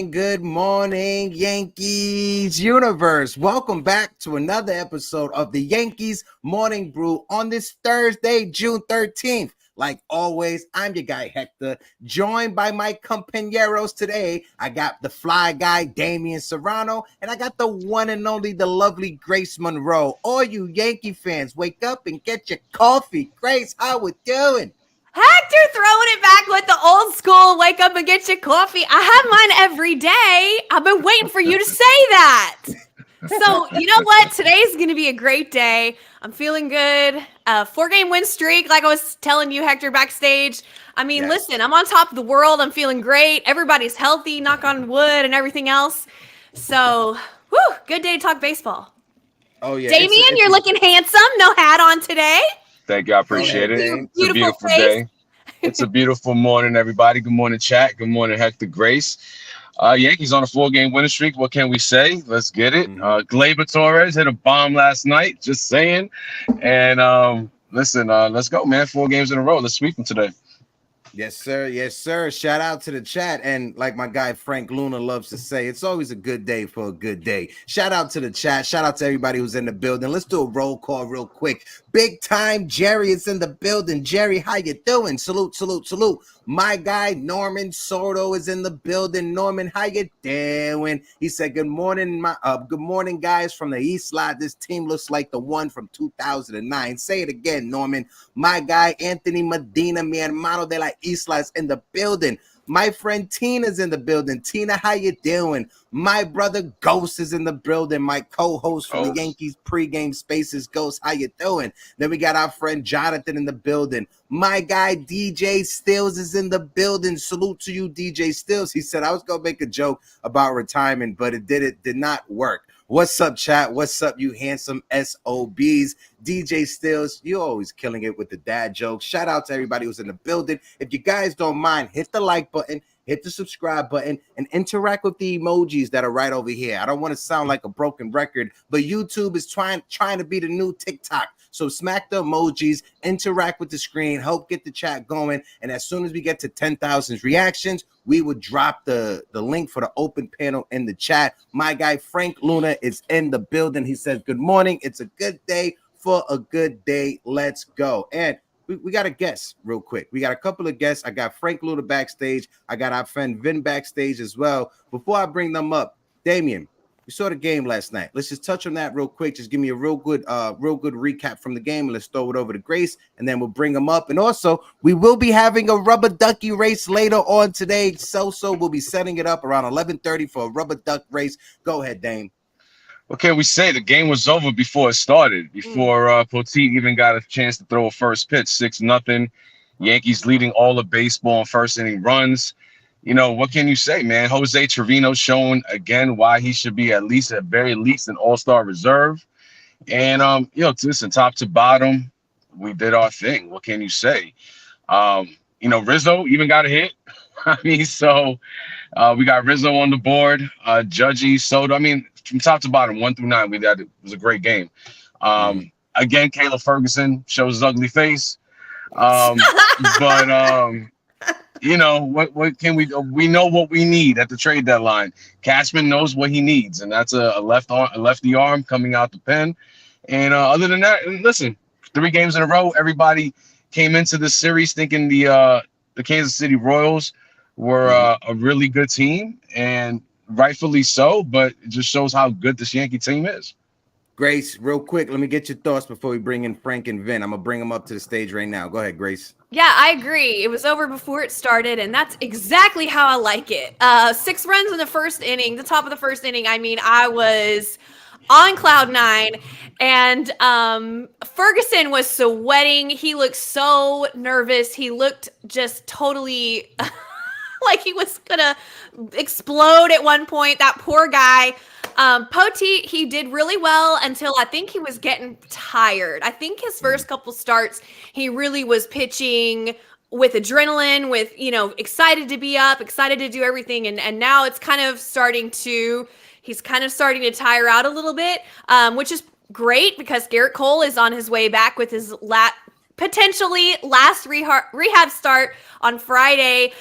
good morning, Yankees universe. Welcome back to another episode of the Yankees Morning Brew on this Thursday, June 13th. Like always, I'm your guy, Hector, joined by my compañeros today. I got the fly guy, Damian Serrano, and I got the one and only, the lovely Grace Monroe. All you Yankee fans, wake up and get your coffee. Grace, how we doing? Hector throwing it back with the old school, wake up and get your coffee. I have mine every day. I've been waiting for you to say that. So, you know what? Today's going to be a great day. I'm feeling good. 4-game win streak, like I was telling you, Hector, backstage. I mean, Listen, I'm on top of the world. I'm feeling great. Everybody's healthy, knock on wood, and everything else. So, good day to talk baseball. Oh, yeah. Damian, you're looking handsome. No hat on today. Thank you. I appreciate it. It's a beautiful day. It's a beautiful morning, everybody. Good morning, chat. Good morning, Hector, Grace. Yankees on a 4-game winning streak. What can we say? Let's get it. Gleyber Torres hit a bomb last night. Just saying. And listen, let's go, man. 4 games in a row. Let's sweep them today. Yes, sir. Yes, sir. Shout out to the chat. And like my guy Frank Luna loves to say, it's always a good day for a good day. Shout out to the chat. Shout out to everybody who's in the building. Let's do a roll call real quick. Big time Jerry is in the building. Jerry, how you doing? Salute, salute, salute. My guy Norman Soto is in the building. Norman, how you doing? He said, good morning, good morning, guys from the East Side. This team looks like the one from 2009. Say it again, Norman. My guy Anthony Medina, mi hermano de la Isla, is in the building. My friend Tina's in the building. Tina, how you doing? My brother Ghost is in the building. My co-host from the Yankees pregame spaces. Ghost, how you doing? Then we got our friend Jonathan in the building. My guy DJ Stills is in the building. Salute to you, DJ Stills. He said I was gonna make a joke about retirement, but it did not work. What's up, chat? What's up, you handsome SOBs? DJ Stills, you're always killing it with the dad jokes. Shout out to everybody who's in the building. If you guys don't mind, hit the like button, hit the subscribe button, and interact with the emojis that are right over here. I don't want to sound like a broken record, but YouTube is trying to be the new TikTok. So smack the emojis, interact with the screen, help get the chat going. And as soon as we get to 10,000 reactions, we would drop the link for the open panel in the chat. My guy Frank Luna is in the building. He says, good morning. It's a good day for a good day. Let's go. And we got a guest real quick. We got a couple of guests. I got Frank Luna backstage. I got our friend Vin backstage as well. Before I bring them up, Damian, we saw the game last night. Let's just touch on that real quick. Just give me a real good recap from the game. Let's throw it over to Grace, and then we'll bring them up. And also, we will be having a rubber ducky race later on today. So we'll be setting it up around 11:30 for a rubber duck race. Go ahead, Dame. What can we say? The game was over before it started. Before Poteet even got a chance to throw a first pitch. 6-0. Yankees leading all of baseball in first inning runs. You know, what can you say, man? Jose Trevino showing again why he should be at very least an all-star reserve. And, listen, top to bottom, we did our thing. What can you say? Rizzo even got a hit. I mean, so we got Rizzo on the board, Judgy, Soto. I mean, from top to bottom, 1 through 9, it was a great game. Again, Caleb Ferguson shows his ugly face. What can we do? We know what we need at the trade deadline. Cashman knows what he needs, and that's a lefty arm coming out the pen. And other than that, listen, 3 games in a row, everybody came into this series thinking the Kansas City Royals were a really good team, and rightfully so, but it just shows how good this Yankee team is. Grace, real quick, let me get your thoughts before we bring in Frank and Vin. I'm going to bring them up to the stage right now. Go ahead, Grace. Yeah, I agree. It was over before it started, and that's exactly how I like it. 6 runs in the first inning, the top of the first inning. I mean, I was on cloud 9, and Ferguson was sweating. He looked so nervous. He looked just totally like he was going to explode at one point. That poor guy. Poteet, he did really well until I think he was getting tired. I think his first couple starts, he really was pitching with adrenaline, with, excited to be up, excited to do everything. And now it's he's kind of starting to tire out a little bit, which is great because Gerrit Cole is on his way back with his lat potentially last rehab start on Friday.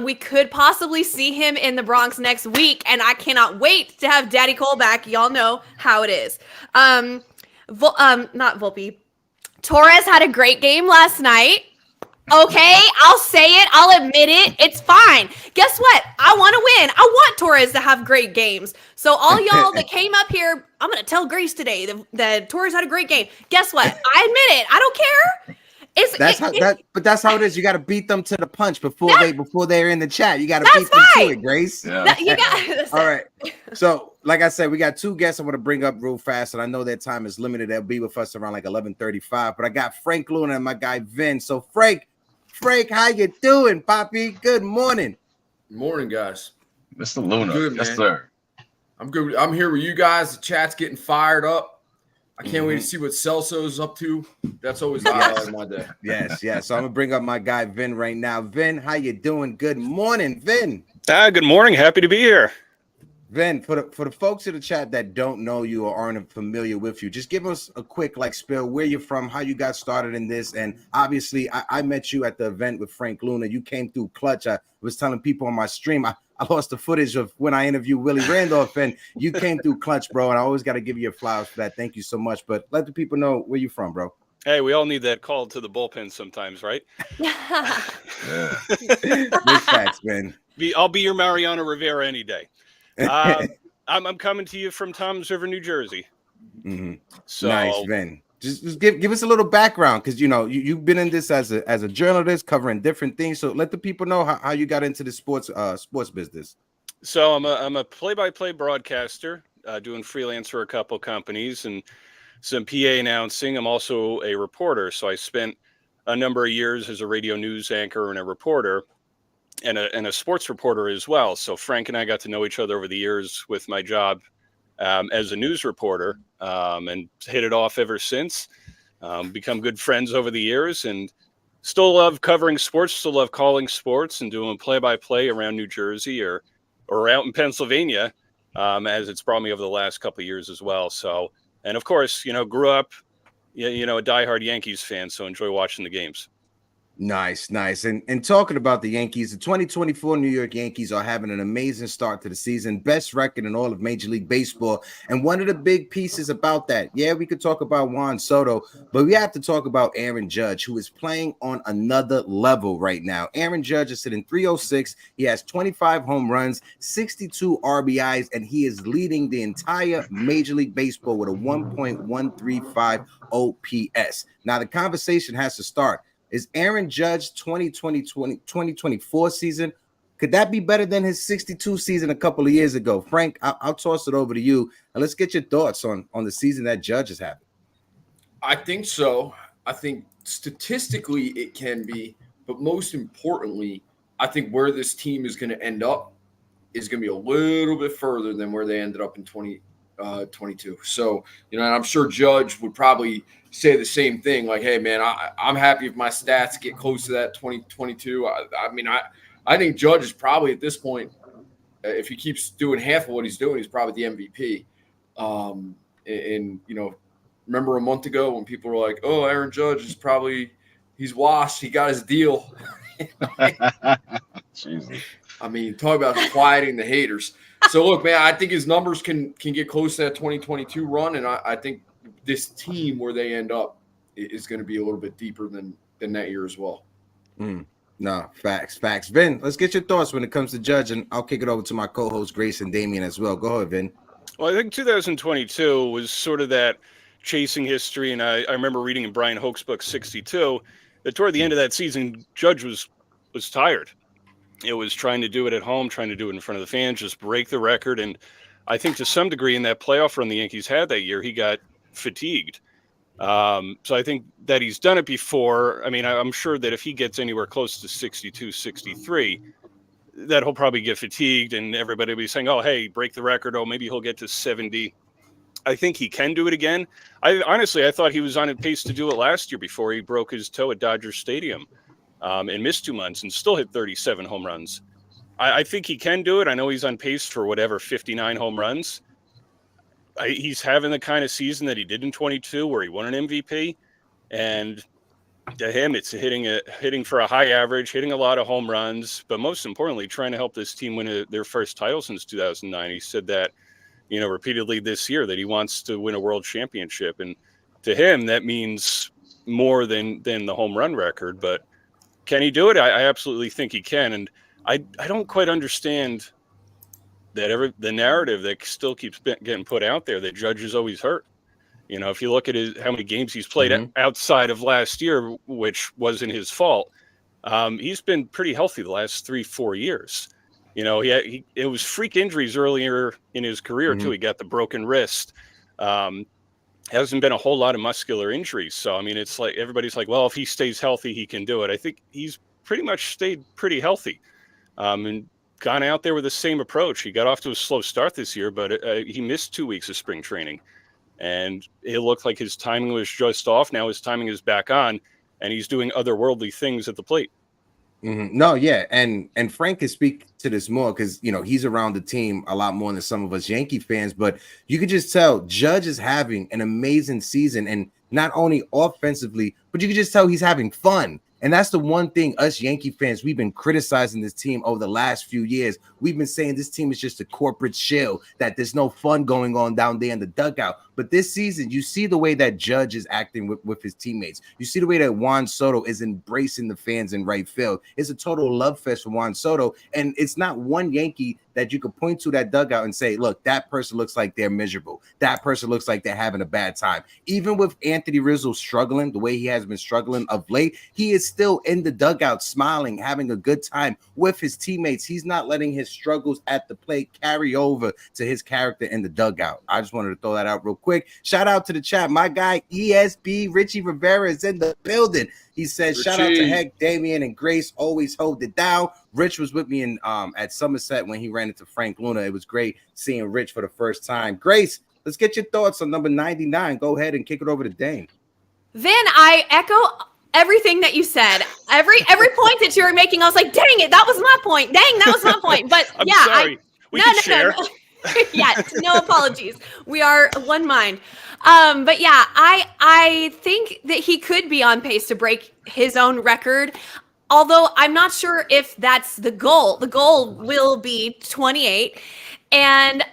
We could possibly see him in the Bronx next week, and I cannot wait to have Daddy Cole back. Y'all know how it is. Not Volpe. Torres had a great game last night. Okay, I'll say it. I'll admit it. It's fine. Guess what? I want to win. I want Torres to have great games. So all y'all that came up here, I'm going to tell Grace today that Torres had a great game. Guess what? I admit it. I don't care. But that's how it is. You got to beat them to the punch before they're in the chat. You got to beat them to it, Grace. Yeah. All right. So, like I said, we got two guests I want to bring up real fast, and I know their time is limited. They'll be with us around like 11:35. But I got Frank Luna and my guy Vin. So, Frank, how you doing, Poppy? Good morning. Morning, guys. Mr. Luna. Good, yes, man. sir. I'm good. I'm here with you guys. The chat's getting fired up. I can't wait to see what Celso's up to. That's always the highlight of my day. Yes. So I'm gonna bring up my guy Vin right now. Vin, how you doing? Good morning, Vin. Good morning. Happy to be here. Vin, for the folks in the chat that don't know you or aren't familiar with you, just give us a quick spill where you're from, how you got started in this, and obviously I met you at the event with Frank Luna. You came through clutch. I was telling people on my stream I lost the footage of when I interviewed Willie Randolph, and you came through clutch, bro. And I always got to give you your flowers for that. Thank you so much. But let the people know where you're from, bro. Hey, we all need that call to the bullpen sometimes, right? Big facts, man. I'll be your Mariano Rivera any day. I'm coming to you from Toms River, New Jersey. Mm-hmm. So nice, Vin. Just give us a little background, because you've been in this as a journalist covering different things. So let the people know how you got into the sports business. So I'm a play-by-play broadcaster, doing freelance for a couple companies and some PA announcing. I'm also a reporter, so I spent a number of years as a radio news anchor and a reporter, and a sports reporter as well. So Frank and I got to know each other over the years with my job as a news reporter, and hit it off ever since. Become good friends over the years, and still love covering sports, still love calling sports and doing play-by-play around New Jersey or out in Pennsylvania, as it's brought me over the last couple of years as well. So, and of course, grew up, a diehard Yankees fan, so enjoy watching the games. Nice. And talking about the Yankees, the 2024 New York Yankees are having an amazing start to the season, best record in all of Major League Baseball. And one of the big pieces about that, we could talk about Juan Soto, but we have to talk about Aaron Judge, who is playing on another level right now. Aaron Judge is sitting 306. He has 25 home runs, 62 RBIs, and he is leading the entire Major League Baseball with a 1.135 OPS. Now, the conversation has to start. Is Aaron Judge 2024 season, could that be better than his 62 season a couple of years ago? Frank, I'll toss it over to you, and let's get your thoughts on the season that Judge is having. I think so. I think statistically it can be, but most importantly, I think where this team is going to end up is going to be a little bit further than where they ended up in 2022. So, and I'm sure Judge would probably say the same thing, like, hey, man, I'm happy if my stats get close to that 2022. I think Judge is probably at this point, if he keeps doing half of what he's doing, he's probably the MVP. Remember a month ago when people were like, oh, Aaron Judge is he's washed. He got his deal. Jesus. Talk about quieting the haters. So, look, man, I think his numbers can get close to that 2022 run, and I think this team where they end up is going to be a little bit deeper than that year as well. No, facts. Vin, let's get your thoughts when it comes to Judge, and I'll kick it over to my co-host Grace and Damien as well. Go ahead, Vin. Well, I think 2022 was sort of that chasing history, and I remember reading in Brian Hoke's book 62 that toward the end of that season, Judge was tired. It was trying to do it at home, trying to do it in front of the fans, just break the record. And I think to some degree in that playoff run the Yankees had that year, he got fatigued. So I think that he's done it before. I'm sure that if he gets anywhere close to 62, 63, that he'll probably get fatigued and everybody will be saying, oh, hey, break the record. Oh, maybe he'll get to 70. I think he can do it again. I thought he was on a pace to do it last year before he broke his toe at Dodger Stadium. And missed 2 months and still hit 37 home runs. I think he can do it. I know he's on pace for 59 home runs. He's having the kind of season that he did in 22 where he won an MVP. And To him, it's hitting for a high average, hitting a lot of home runs, but most importantly, trying to help this team win their first title since 2009. He said that, repeatedly this year, that he wants to win a world championship. And to him, that means more than the home run record. But can he do it? I absolutely think he can. And I don't quite understand that the narrative that still keeps getting put out there that Judge is always hurt. If you look at how many games he's played outside of last year, which wasn't his fault, he's been pretty healthy the last 3-4 years. It was freak injuries earlier in his career too. He got the broken wrist. Hasn't been a whole lot of muscular injuries. So, I mean, it's like everybody's like, well, if he stays healthy, he can do it. I think he's pretty much stayed pretty healthy and gone out there with the same approach. He got off to a slow start this year, but he missed 2 weeks of spring training. And it looked like his timing was just off. Now his timing is back on, and he's doing otherworldly things at the plate. No, yeah, and Frank can speak to this more because he's around the team a lot more than some of us Yankee fans. But you could just tell Judge is having an amazing season, and not only offensively, but you could just tell he's having fun. And that's the one thing us Yankee fans, we've been criticizing this team over the last few years. We've been saying this team is just a corporate shill, that there's no fun going on down there in the dugout. But this season, you see the way that Judge is acting with his teammates. You see the way that Juan Soto is embracing the fans in right field. It's a total love fest for Juan Soto. And it's not one Yankee that you could point to that dugout and say, look, that person looks like they're miserable. That person looks like they're having a bad time. Even with Anthony Rizzo struggling the way he has been struggling of late, he is still in the dugout smiling, having a good time with his teammates. He's not letting his struggles at the plate carry over to his character in the dugout. I just wanted to throw that out real quick. Shout out to the chat. My guy ESB Richie Rivera is in the building. He says, Richie. Shout out to Heck, Damian, and Grace. Always hold it down. Rich was with me in at Somerset when he ran into Frank Luna. It was great seeing Rich for the first time. Grace, let's get your thoughts on number 99. Go ahead and kick it over to Dane. Vin, I echo everything that you said. Every point that you were making, I was like, dang it, that was my point. Dang, that was my point. But I'm yeah, sorry. We can share. No. Yeah, no apologies. We are one mind. But yeah, I think that he could be on pace to break his own record. Although I'm not sure if that's the goal. The goal will be 28. And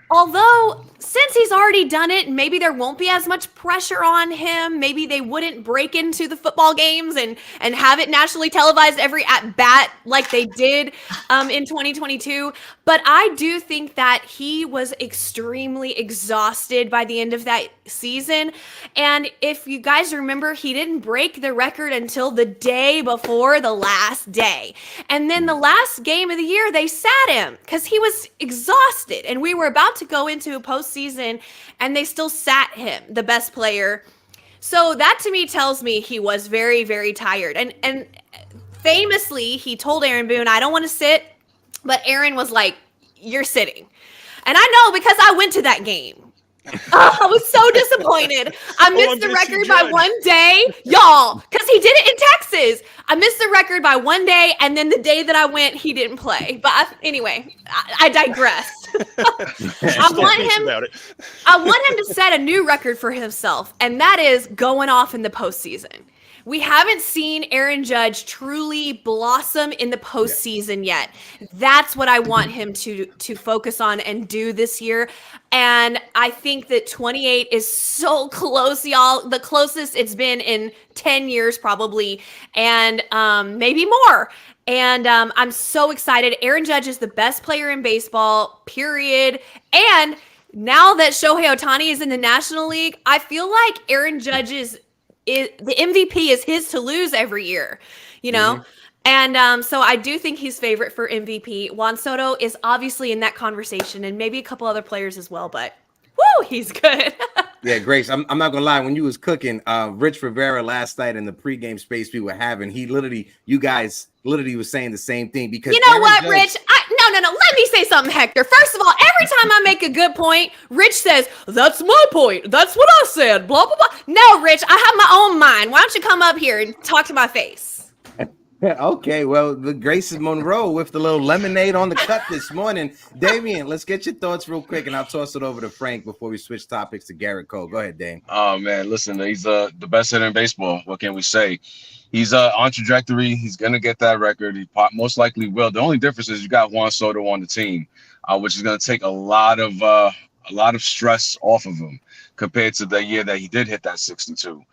although since he's already done it, maybe there won't be as much pressure on him. Maybe they wouldn't break into the football games and have it nationally televised every at bat like they did in 2022. But I do think that he was extremely exhausted by the end of that season. And if you guys remember, he didn't break the record until the day before the last day. And then the last game of the year, they sat him because he was exhausted. And we were about to go into a postseason, and they still sat him, the best player. So that to me tells me he was very, very tired. And famously, he told Aaron Boone, I don't want to sit. But Aaron was like, you're sitting. And I know because I went to that game. Oh, I was so disappointed. I missed the record by 1 day. Y'all, because he did it in Texas. I missed the record by 1 day, and then the day that I went, he didn't play. But anyway, I digressed. I want him to set a new record for himself, and that is going off in the postseason. We haven't seen Aaron Judge truly blossom in the postseason yet. That's what I want him to focus on and do this year. And I think that 28 is so close, y'all. The closest it's been in 10 years probably, and maybe more. And I'm so excited. Aaron Judge is the best player in baseball, period. And now that Shohei Ohtani is in the National League, I feel like Aaron Judge's the MVP is his to lose every year, you know? And so I do think he's favorite for MVP. Juan Soto is obviously in that conversation, and maybe a couple other players as well, but woo, he's good. Yeah, Grace, I'm not gonna lie. When you was cooking, Rich Rivera last night in the pregame space we were having, you guys literally was saying the same thing because you know what, Rich? No. Let me say something, Hector. First of all, every time I make a good point, Rich says, that's my point. That's what I said. Blah, blah, blah. No, Rich, I have my own mind. Why don't you come up here and talk to my face? Okay, well, the Graces Monroe with the little lemonade on the cut this morning. Damian, let's get your thoughts real quick, and I'll toss it over to Frank before we switch topics to Gerrit Cole. Go ahead, Dame. Oh man, listen, he's the best hitter in baseball. What can we say? He's on trajectory. He's gonna get that record. He most likely will. The only difference is you got Juan Soto on the team, which is gonna take a lot of stress off of him compared to the year that he did hit that 62.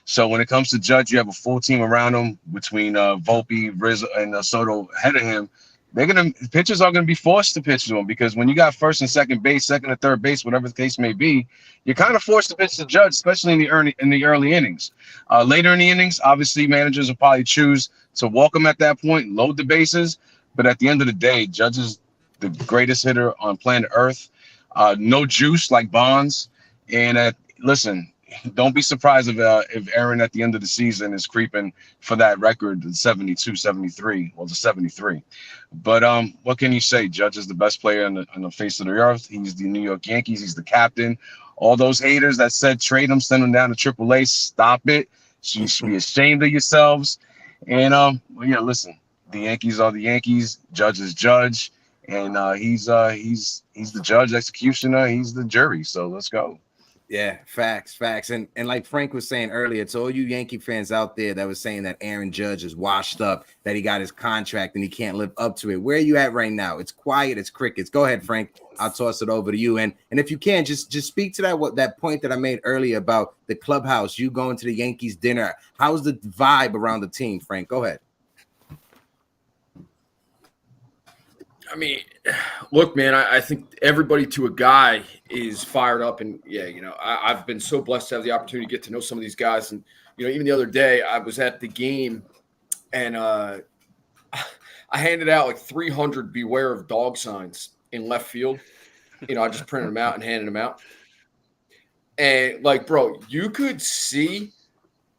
So when it comes to Judge, you have a full team around him between Volpe, Rizzo, and Soto ahead of him. Pitchers are gonna be forced to pitch to him because when you got first and second base, second and third base, whatever the case may be, you're kind of forced to pitch to Judge, especially in the early innings. Later in the innings, obviously managers will probably choose to walk him at that point, load the bases. But at the end of the day, Judge is the greatest hitter on planet Earth. No juice like Bonds, and listen. Don't be surprised if Aaron at the end of the season is creeping for that record, 72, 73, well, the 73. But what can you say? Judge is the best player on the face of the earth. He's the New York Yankees. He's the captain. All those haters that said trade him, send him down to AAA, stop it. You should be ashamed of yourselves. And well, yeah, listen, the Yankees are the Yankees. Judge is Judge, and he's the judge, executioner. He's the jury. So let's go. Yeah, facts. And like Frank was saying earlier, to all you Yankee fans out there that was saying that Aaron Judge is washed up, that he got his contract and he can't live up to it. Where are you at right now? It's quiet, it's crickets. Go ahead, Frank. I'll toss it over to you. And if you can, just speak to that point that I made earlier about the clubhouse, you going to the Yankees dinner. How's the vibe around the team, Frank? Go ahead. I mean, look, man, I think everybody to a guy is fired up. And, yeah, I've been so blessed to have the opportunity to get to know some of these guys. And, even the other day I was at the game and I handed out like 300 beware of dog signs in left field. I just printed them out and handed them out. And, like, bro, you could see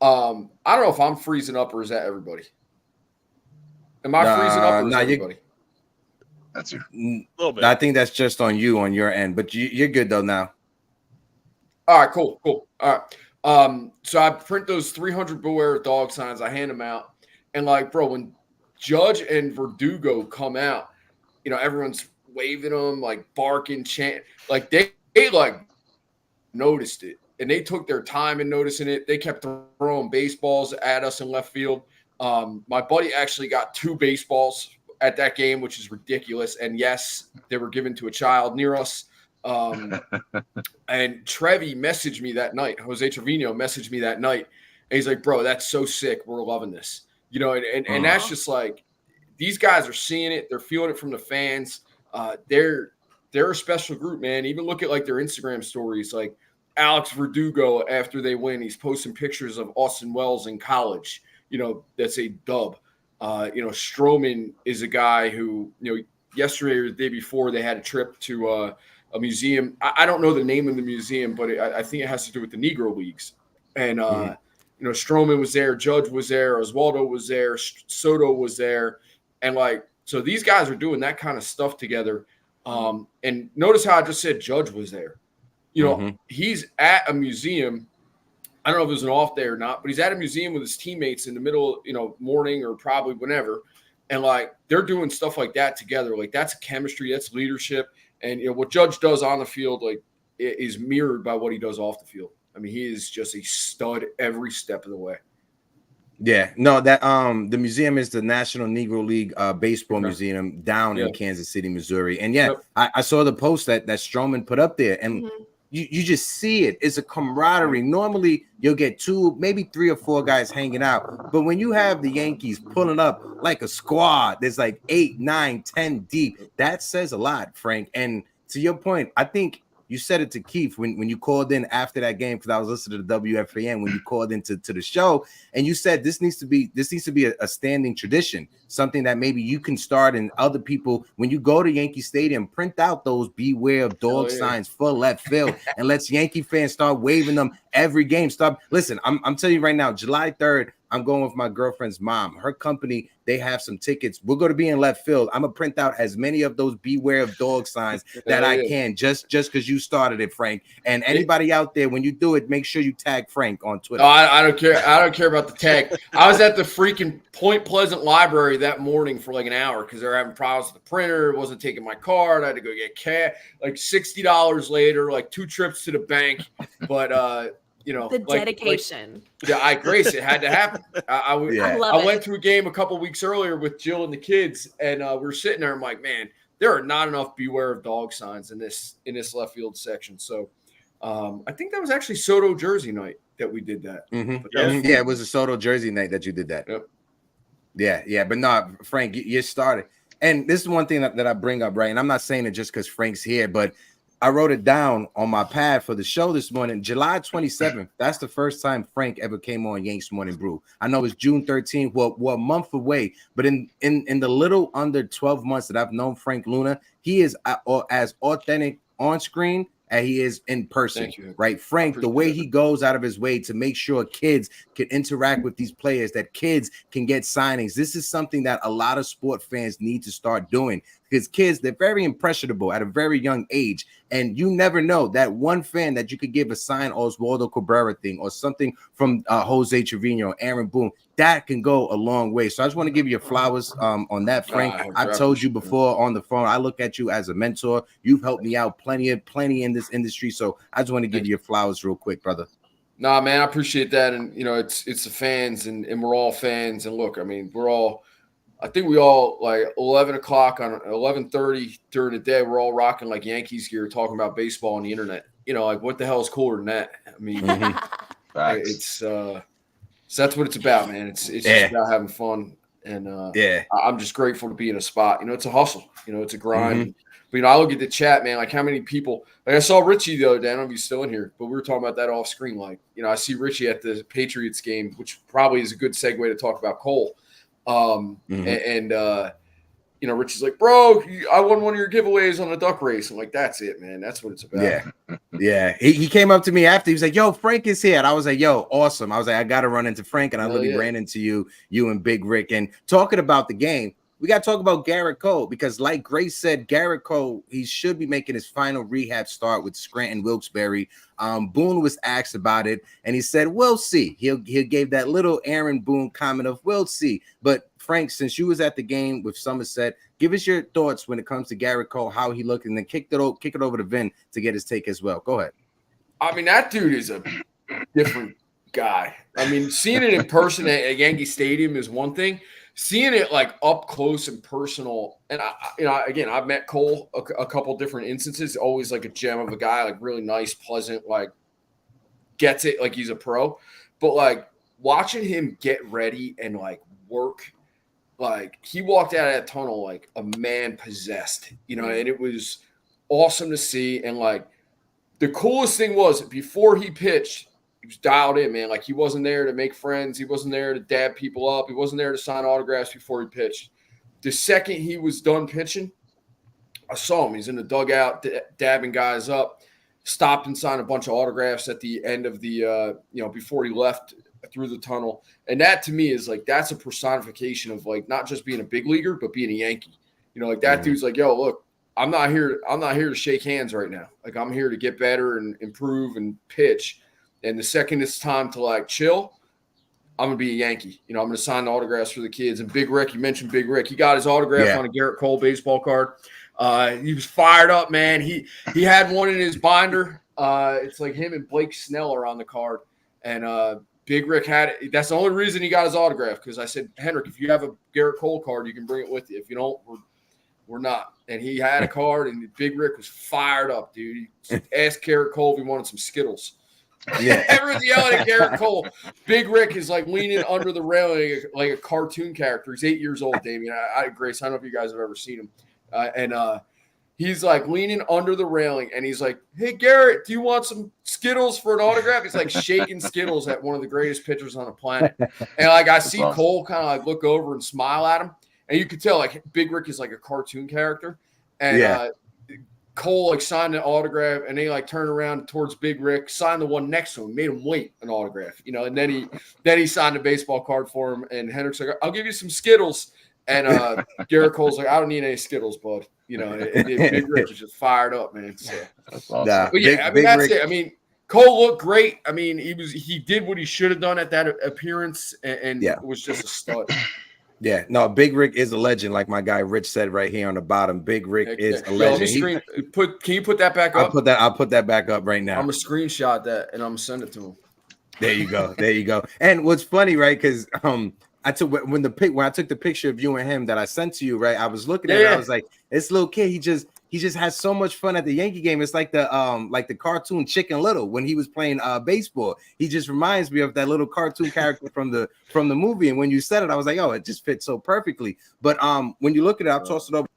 I don't know if I'm freezing up or is that everybody? Am I freezing up or is everybody? That's your little bit. I think that's just on you on your end, but you're good though now. All right, cool. All right. So I print those 300 beware dog signs. I hand them out, and like, bro, when Judge and Verdugo come out, everyone's waving them, like barking, chant, like they like noticed it, and they took their time in noticing it. They kept throwing baseballs at us in left field. My buddy actually got 2 baseballs at that game, which is ridiculous. And yes, they were given to a child near us. And Trevi messaged me that night. Jose Trevino messaged me that night. And he's like, bro, that's so sick. We're loving this. And that's just like, these guys are seeing it. They're feeling it from the fans. They're a special group, man. Even look at like their Instagram stories, like Alex Verdugo, after they win, he's posting pictures of Austin Wells in college. That's a dub. Stroman is a guy who, yesterday or the day before they had a trip to a museum. I don't know the name of the museum, but I think it has to do with the Negro Leagues. And, Stroman was there, Judge was there, Oswaldo was there, Soto was there. And so these guys are doing that kind of stuff together. And notice how I just said Judge was there. He's at a museum. I don't know if it was an off day or not, but he's at a museum with his teammates in the middle, morning or probably whenever. And they're doing stuff like that together. Like that's chemistry, that's leadership. And, what Judge does on the field, is mirrored by what he does off the field. I mean, he is just a stud every step of the way. Yeah, no, that the museum is the National Negro League Baseball Museum down in Kansas City, Missouri. And I saw the post that Stroman put up there, and you just see it. It's a camaraderie. Normally, you'll get 2, maybe 3 or 4 guys hanging out. But when you have the Yankees pulling up like a squad, there's like 8, 9, 10 deep. That says a lot, Frank. And to your point, I think you said it to Keith when you called in after that game, because I was listening to the WFAN when you called into the show, and you said this needs to be a standing tradition, something that maybe you can start, and other people, when you go to Yankee Stadium, print out those beware of dog signs for left field, and let's Yankee fans start waving them every game. Listen, I'm telling you right now, July 3rd, I'm going with my girlfriend's mom. Her company, they have some tickets. We're going to be in left field. I'm going to print out as many of those beware of dog signs that I can, just because you started it, Frank. And anybody out there, when you do it, make sure you tag Frank on Twitter. No, I don't care. I don't care about the tag. I was at the freaking Point Pleasant Library that morning for like an hour because they're having problems with the printer. It wasn't taking my card. I had to go get cash. Like $60 later, like 2 trips to the bank. But the dedication. Grace, it had to happen. I went to a game a couple weeks earlier with Jill and the kids, and we were sitting there. I'm like, man, there are not enough beware of dog signs in this left field section. So I think that was actually Soto jersey night that we did that. Yeah, it was a Soto jersey night that you did that. Yep. Yeah, but no, Frank, you started. And this is one thing that I bring up, right? And I'm not saying it just because Frank's here, but I wrote it down on my pad for the show this morning. July 27th. That's the first time Frank ever came on Yankees Morning Brew. I know it's June 13th. Well, a month away. But in the little under 12 months that I've known Frank Luna, he is as authentic on screen as he is in person, right? Frank, the way he goes out of his way to make sure kids can interact with these players, that kids can get signings. This is something that a lot of sport fans need to start doing because kids, they're very impressionable at a very young age. And you never know that one fan that you could give a sign Oswaldo Cabrera thing or something from Jose Trevino, Aaron Boone, that can go a long way. So I just want to give you flowers on that, Frank. I've told you before on the phone, I look at you as a mentor. You've helped me out plenty in this industry. So I just want to give you flowers real quick, brother. Nah, man, I appreciate that. And, it's the fans and we're all fans. And look, I mean, I think we all like 11 o'clock on 11:30 during the day. We're all rocking like Yankees gear, talking about baseball on the internet. Like what the hell is cooler than that? I mean, it's so that's what it's about, man. It's just about having fun, and I'm just grateful to be in a spot. It's a hustle. It's a grind. But I look at the chat, man. Like how many people? Like I saw Richie the other day. I don't know if he's still in here, but we were talking about that off screen. Like I see Richie at the Patriots game, which probably is a good segue to talk about Cole. Richie's like, bro, I won one of your giveaways on the duck race. I'm like, that's it, man. That's what it's about. Yeah. He came up to me after. He was like, yo, Frank is here. And I was like, yo, awesome. I was like, I got to run into Frank. And I ran into you and Big Rick. And talking about the game, we got to talk about Gerrit Cole because like Grace said, Gerrit Cole, he should be making his final rehab start with Scranton Wilkes-Barre. Boone was asked about it and he said, we'll see. He gave that little Aaron Boone comment of we'll see. But Frank, since you was at the game with Somerset, give us your thoughts when it comes to Gerrit Cole, how he looked, and then kick it over to Vin to get his take as well. Go ahead. I mean, that dude is a different guy. I mean, seeing it in person at Yankee Stadium is one thing. Seeing it like up close and personal, and I've met Cole a couple different instances. Always like a gem of a guy, like really nice, pleasant, like gets it, like he's a pro. But like watching him get ready and like work, like he walked out of that tunnel like a man possessed, and it was awesome to see. And like the coolest thing was before he pitched, he was dialed in, man. Like he wasn't there to make friends. He wasn't there to dab people up. He wasn't there to sign autographs before he pitched. The second he was done pitching, I saw him. He's in the dugout dabbing guys up, stopped and signed a bunch of autographs at the end of the, before he left through the tunnel. And that to me is like, that's a personification of like, not just being a big leaguer, but being a Yankee. Like that dude's like, yo, look, I'm not here to shake hands right now. Like I'm here to get better and improve and pitch. And the second it's time to like chill, I'm going to be a Yankee. I'm going to sign the autographs for the kids. And Big Rick, you mentioned Big Rick. He got his autograph on a Gerrit Cole baseball card. He was fired up, man. He had one in his binder. It's like him and Blake Snell are on the card. And Big Rick had it. That's the only reason he got his autograph because I said, Henrik, if you have a Gerrit Cole card, you can bring it with you. If you don't, we're not. And he had a card, and Big Rick was fired up, dude. He asked Gerrit Cole if he wanted some Skittles. Yeah, everyone's yelling at Gerrit Cole. Big Rick is like leaning under the railing like a cartoon character. He's 8 years old, Damien. Grace, I don't know if you guys have ever seen him. And he's like leaning under the railing, and he's like, hey, Gerrit, do you want some Skittles for an autograph? He's like shaking Skittles at one of the greatest pitchers on the planet. And like I see Cole kind of like look over and smile at him. And you could tell like Big Rick is like a cartoon character. And Cole like signed an autograph, and they like turned around towards Big Rick, signed the one next to him, made him wait an autograph, and then he signed a baseball card for him, and Hendrick's like, I'll give you some Skittles, and Gerrit Cole's like, I don't need any Skittles, bud, and Big Rick was just fired up, man. So. That's awesome. But yeah, that's it. I mean, Cole looked great. I mean, he did what he should have done at that appearance, and was just a stud. Yeah, no, Big Rick is a legend, like my guy Rich said right here on the bottom. Big Rick is a legend. Can you put that back up? I'll put that back up right now. I'm gonna screenshot that and I'm gonna send it to him. There you go. And what's funny, right? Because when I took the picture of you and him that I sent to you, right? I was looking at it, I was like, this little kid, he just has so much fun at the Yankee game. It's like the cartoon Chicken Little when he was playing baseball. He just reminds me of that little cartoon character from the movie. And when you said it, I was like, oh, it just fits so perfectly. But when you look at it, I'll toss it over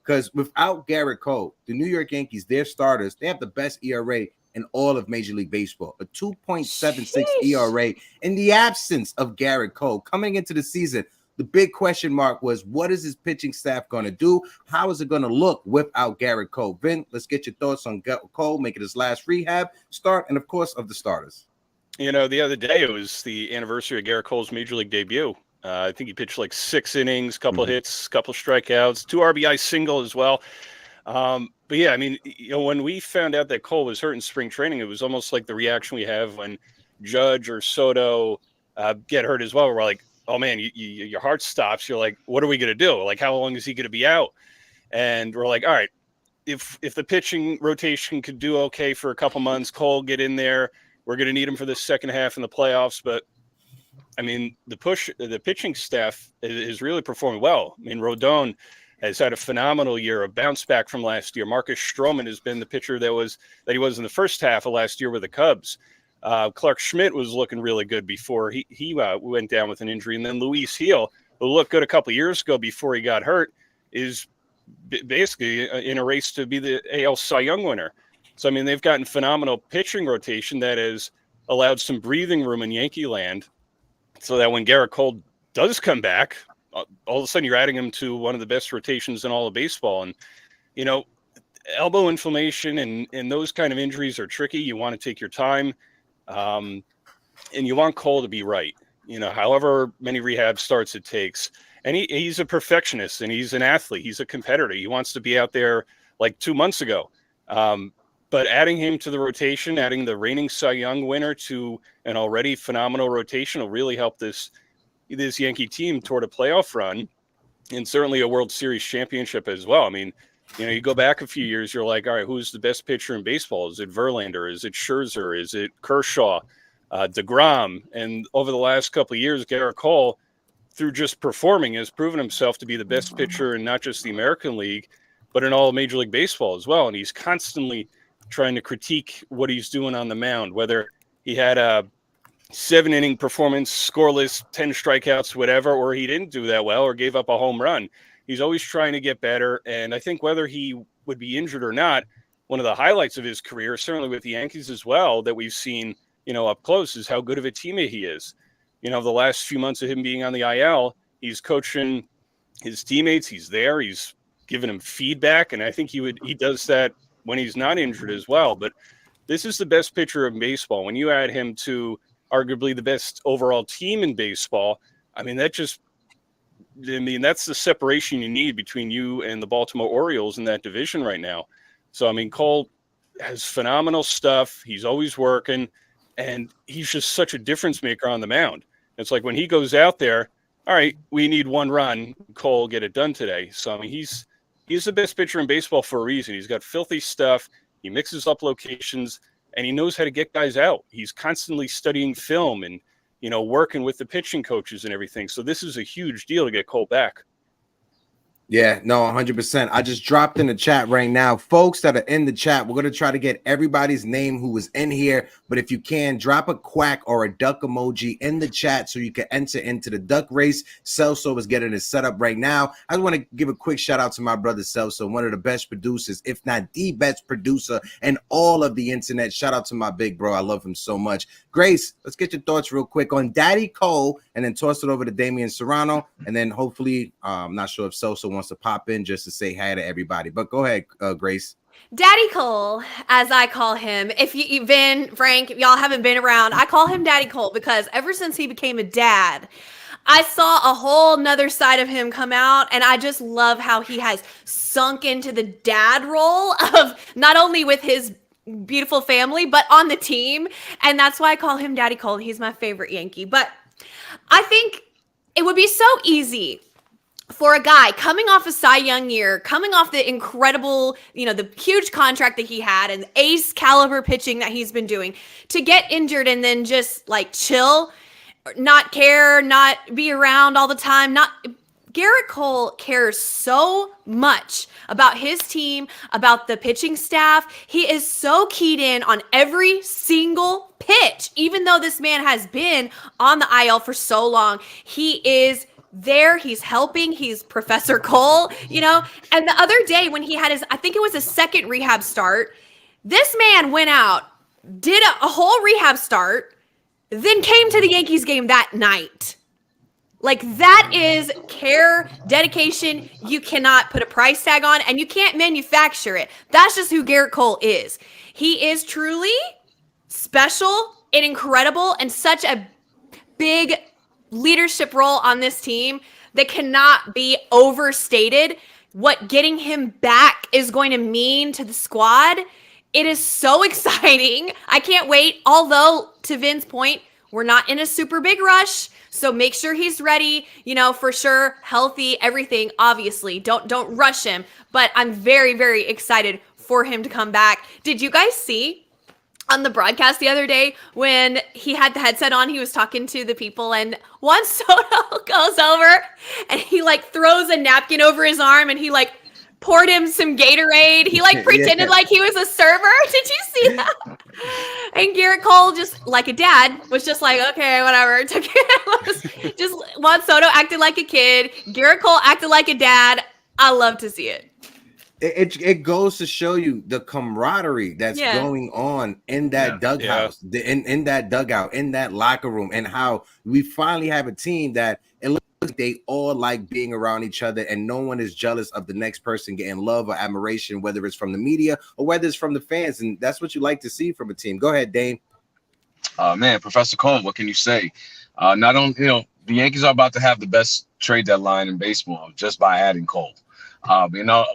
because without Gerrit Cole, the New York Yankees, their starters, they have the best ERA in all of Major League Baseball, a 2.76 ERA in the absence of Gerrit Cole coming into the season. The big question mark was, what is his pitching staff going to do? How is it going to look without Gerrit Cole? Vin, let's get your thoughts on Cole making his last rehab start and, of course, of the starters. The other day, it was the anniversary of Gerrit Cole's Major League debut. I think he pitched like 6 innings, couple hits, couple strikeouts, 2 RBI single as well. But yeah, I mean, when we found out that Cole was hurt in spring training, it was almost like the reaction we have when Judge or Soto get hurt as well. We're like, oh man, your heart stops. You're like, what are we going to do? Like, how long is he going to be out? And we're like, all right, if the pitching rotation could do okay for a couple months, Cole get in there. We're going to need him for the second half in the playoffs. But I mean, the pitching staff is really performing well. I mean, Rodon has had a phenomenal year, a bounce back from last year. Marcus Stroman has been the pitcher that he was in the first half of last year with the Cubs. Clark Schmidt was looking really good before he went down with an injury. And then Luis Heel, who looked good a couple of years ago before he got hurt, is basically in a race to be the AL Cy Young winner. So, I mean, they've gotten phenomenal pitching rotation that has allowed some breathing room in Yankee land so that when Gerrit Cole does come back, all of a sudden you're adding him to one of the best rotations in all of baseball. And, elbow inflammation and those kind of injuries are tricky. You want to take your time. And you want Cole to be right, however many rehab starts it takes. And he's a perfectionist and he's an athlete. He's a competitor. He wants to be out there like 2 months ago. But adding him to the rotation, adding the reigning Cy Young winner to an already phenomenal rotation will really help this Yankee team toward a playoff run and certainly a World Series championship as well. I mean, you go back a few years, you're like, all right, who's the best pitcher in baseball? Is it Verlander? Is it Scherzer? Is it Kershaw? DeGrom? And over the last couple of years, Gerrit Cole, through just performing, has proven himself to be the best pitcher in not just the American League, but in all of Major League Baseball as well. And he's constantly trying to critique what he's doing on the mound, whether he had a 7-inning performance, scoreless, 10 strikeouts, whatever, or he didn't do that well or gave up a home run. He's always trying to get better. And I think whether he would be injured or not, one of the highlights of his career, certainly with the Yankees as well, that we've seen, up close is how good of a teammate he is. The last few months of him being on the IL, he's coaching his teammates. He's there. He's giving them feedback. And I think he does that when he's not injured as well. But this is the best pitcher in baseball. When you add him to arguably the best overall team in baseball, I mean, that's the separation you need between you and the Baltimore Orioles in that division right now. So, I mean, Cole has phenomenal stuff. He's always working, and he's just such a difference maker on the mound. It's like when he goes out there, all right, we need 1 run, Cole, get it done today. So, I mean, he's the best pitcher in baseball for a reason. He's got filthy stuff. He mixes up locations, and he knows how to get guys out. He's constantly studying film and, working with the pitching coaches and everything. So this is a huge deal to get Cole back. Yeah, no, 100%. I just dropped in the chat right now. Folks that are in the chat, we're going to try to get everybody's name who was in here. But if you can, drop a quack or a duck emoji in the chat so you can enter into the duck race. Celso is getting it set up right now. I just want to give a quick shout out to my brother Celso, one of the best producers, if not the best producer in all of the internet. Shout out to my big bro. I love him so much. Grace, let's get your thoughts real quick on Daddy Cole and then toss it over to Damian Serrano. And then hopefully, I'm not sure if Celso wants to pop in just to say hi to everybody. But go ahead, Grace. Daddy Cole, as I call him, if Vin, Frank, if y'all haven't been around, I call him Daddy Cole because ever since he became a dad, I saw a whole nother side of him come out, and I just love how he has sunk into the dad role of not only with his beautiful family, but on the team. And that's why I call him Daddy Cole. He's my favorite Yankee. But I think it would be so easy for a guy coming off a Cy Young year, coming off the incredible, the huge contract that he had and the ace caliber pitching that he's been doing, to get injured and then just like chill, not care, not be around all the time. Gerrit Cole cares so much about his team, about the pitching staff. He is so keyed in on every single pitch, even though this man has been on the IL for so long. He is there, he's helping, he's Professor Cole, and the other day when he had I think it was his second rehab start, this man went out, did a whole rehab start, then came to the Yankees game that night. Like, that is care, dedication you cannot put a price tag on, and you can't manufacture it. That's just who Gerrit Cole is. He is truly special and incredible and such a big leadership role on this team that cannot be overstated. What getting him back is going to mean to the squad, it is so exciting. I can't wait. Although, to Vin's point, we're not in a super big rush, so make sure he's ready, for sure, healthy, everything. Obviously, don't rush him, but I'm very, very excited for him to come back. Did you guys see on the broadcast the other day when he had the headset on, he was talking to the people, and Juan Soto goes over and he throws a napkin over his arm and he poured him some Gatorade. He pretended like he was a server. Did you see that? And Gerrit Cole, just like a dad, was just like, okay, whatever. Just Juan Soto acted like a kid. Gerrit Cole acted like a dad. I love to see it. It goes to show you the camaraderie that's going on in that dugout, in that dugout, in that locker room, and how we finally have a team that it looks like they all like being around each other, and no one is jealous of the next person getting love or admiration, whether it's from the media or whether it's from the fans. And that's what you like to see from a team. Go ahead, Dane. Man, Professor Cole, what can you say? Not only, the Yankees are about to have the best trade deadline in baseball just by adding Cole.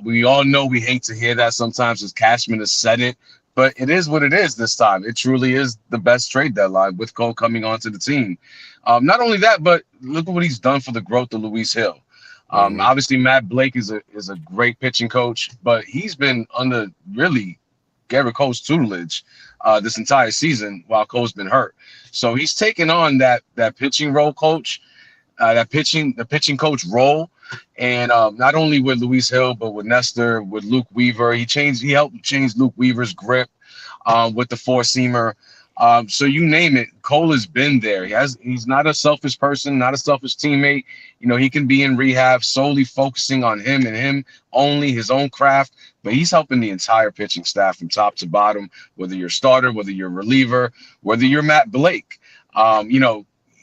We all know we hate to hear that sometimes, as Cashman has said it, but it is what it is this time. It truly is the best trade deadline with Cole coming onto the team. Not only that, but look at what he's done for the growth of Luis Hill. Obviously, Matt Blake is a great pitching coach, but he's been under really Gerrit Cole's tutelage this entire season while Cole's been hurt. So he's taken on that pitching role coach, the pitching coach role. And not only with Luis Hill, but with Nestor, with Luke Weaver, he helped change Luke Weaver's grip with the four-seamer. So you name it, Cole has been there. He's not a selfish person, not a selfish teammate. He can be in rehab solely focusing on him and him only, his own craft, but he's helping the entire pitching staff from top to bottom, whether you're a starter, whether you're a reliever, whether you're Matt Blake.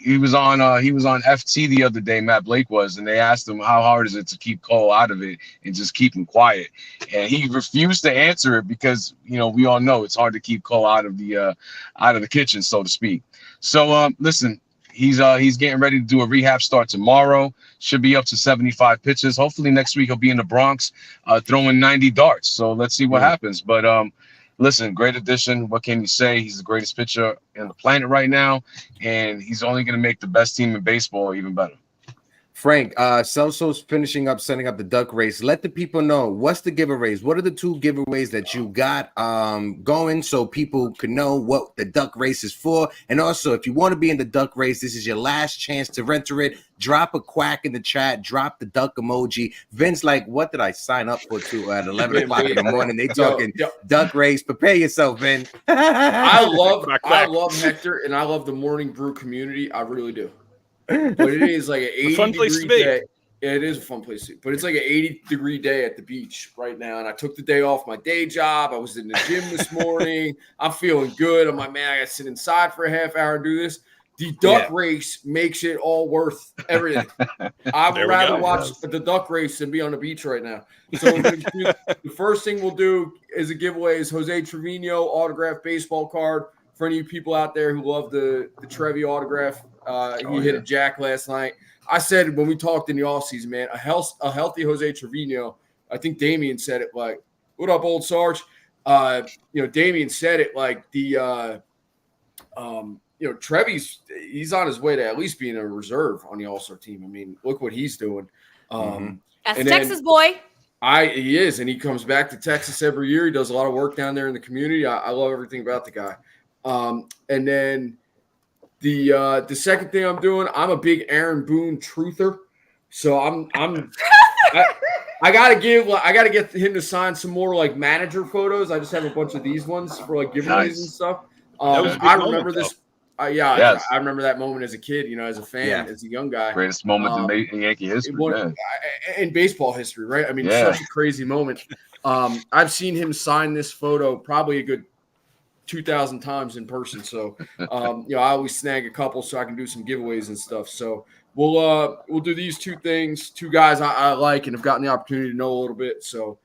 He was on FT the other day, Matt Blake was, and they asked him how hard is it to keep Cole out of it and just keep him quiet. And he refused to answer it because, we all know it's hard to keep Cole out of the kitchen, so to speak. So listen, he's getting ready to do a rehab start tomorrow. Should be up to 75 pitches. Hopefully next week he'll be in the Bronx throwing 90 darts. So let's see what happens. But listen, great addition. What can you say? He's the greatest pitcher on the planet right now, and he's only going to make the best team in baseball even better. Frank, Celso's finishing up, setting up the duck race. Let the people know, what's the giveaways? What are the two giveaways that you got going so people can know what the duck race is for? And also, if you want to be in the duck race, this is your last chance to enter it. Drop a quack in the chat. Drop the duck emoji. Vince, what did I sign up for at 11 o'clock in the morning? They talking duck race. Prepare yourself, Vin. I love Hector, and I love the Morning Brew community. I really do. But it is like an 80-degree day. Yeah, it is a fun place to be. But it's like an 80-degree day at the beach right now. And I took the day off my day job. I was in the gym this morning. I'm feeling good. I'm like, man, I got to sit inside for a half hour and do this. The duck race makes it all worth everything. I would rather watch the duck race than be on the beach right now. So the first thing we'll do is a giveaway is Jose Trevino autographed baseball card for any people out there who love the Trevi autograph. He hit a jack last night. I said when we talked in the offseason, man, a healthy Jose Trevino. I think Damian said it like, "What up, old Sarge?" Damian said it like the Trevi's he's on his way to at least being a reserve on the All-Star team. I mean, look what he's doing. That's Texas boy. He is, and he comes back to Texas every year. He does a lot of work down there in the community. I love everything about the guy. And then the second thing I'm doing, I'm a big Aaron Boone truther. So I gotta get him to sign some more like manager photos. I just have a bunch of these ones for like giveaways and stuff. I remember this. Yes. I remember that moment as a kid, as a fan, as a young guy. Greatest moment in Yankee history. In baseball history, right? I mean, it's such a crazy moment. I've seen him sign this photo probably a good 2,000 times in person. So, I always snag a couple so I can do some giveaways and stuff. So we'll do these two things, two guys I like and have gotten the opportunity to know a little bit. So,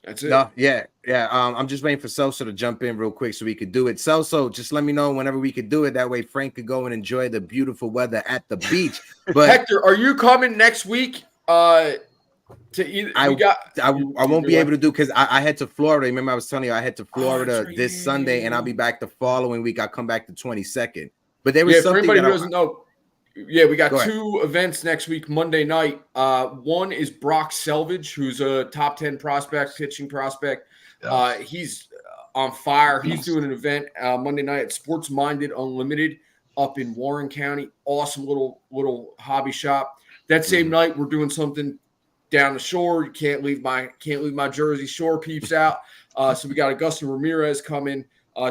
that's it. No, yeah. I'm just waiting for Soso to jump in real quick so we could do it. Soso, just let me know whenever we could do it. That way Frank could go and enjoy the beautiful weather at the beach. But Hector, are you coming next week? I won't be able to do because I head to Florida. Remember, I was telling you I head to Florida this Sunday, and I'll be back the following week. I'll come back the 22nd. But there was something for anybody who doesn't know. Yeah, we got Go two events next week, Monday night. One is Brock Selvage, who's a top 10 prospect, pitching prospect. He's on fire. He's doing an event Monday night at Sports Minded Unlimited up in Warren County. Awesome little hobby shop. That same night, we're doing something down the shore. You can't leave my Jersey Shore peeps out. So we got Augusta Ramirez coming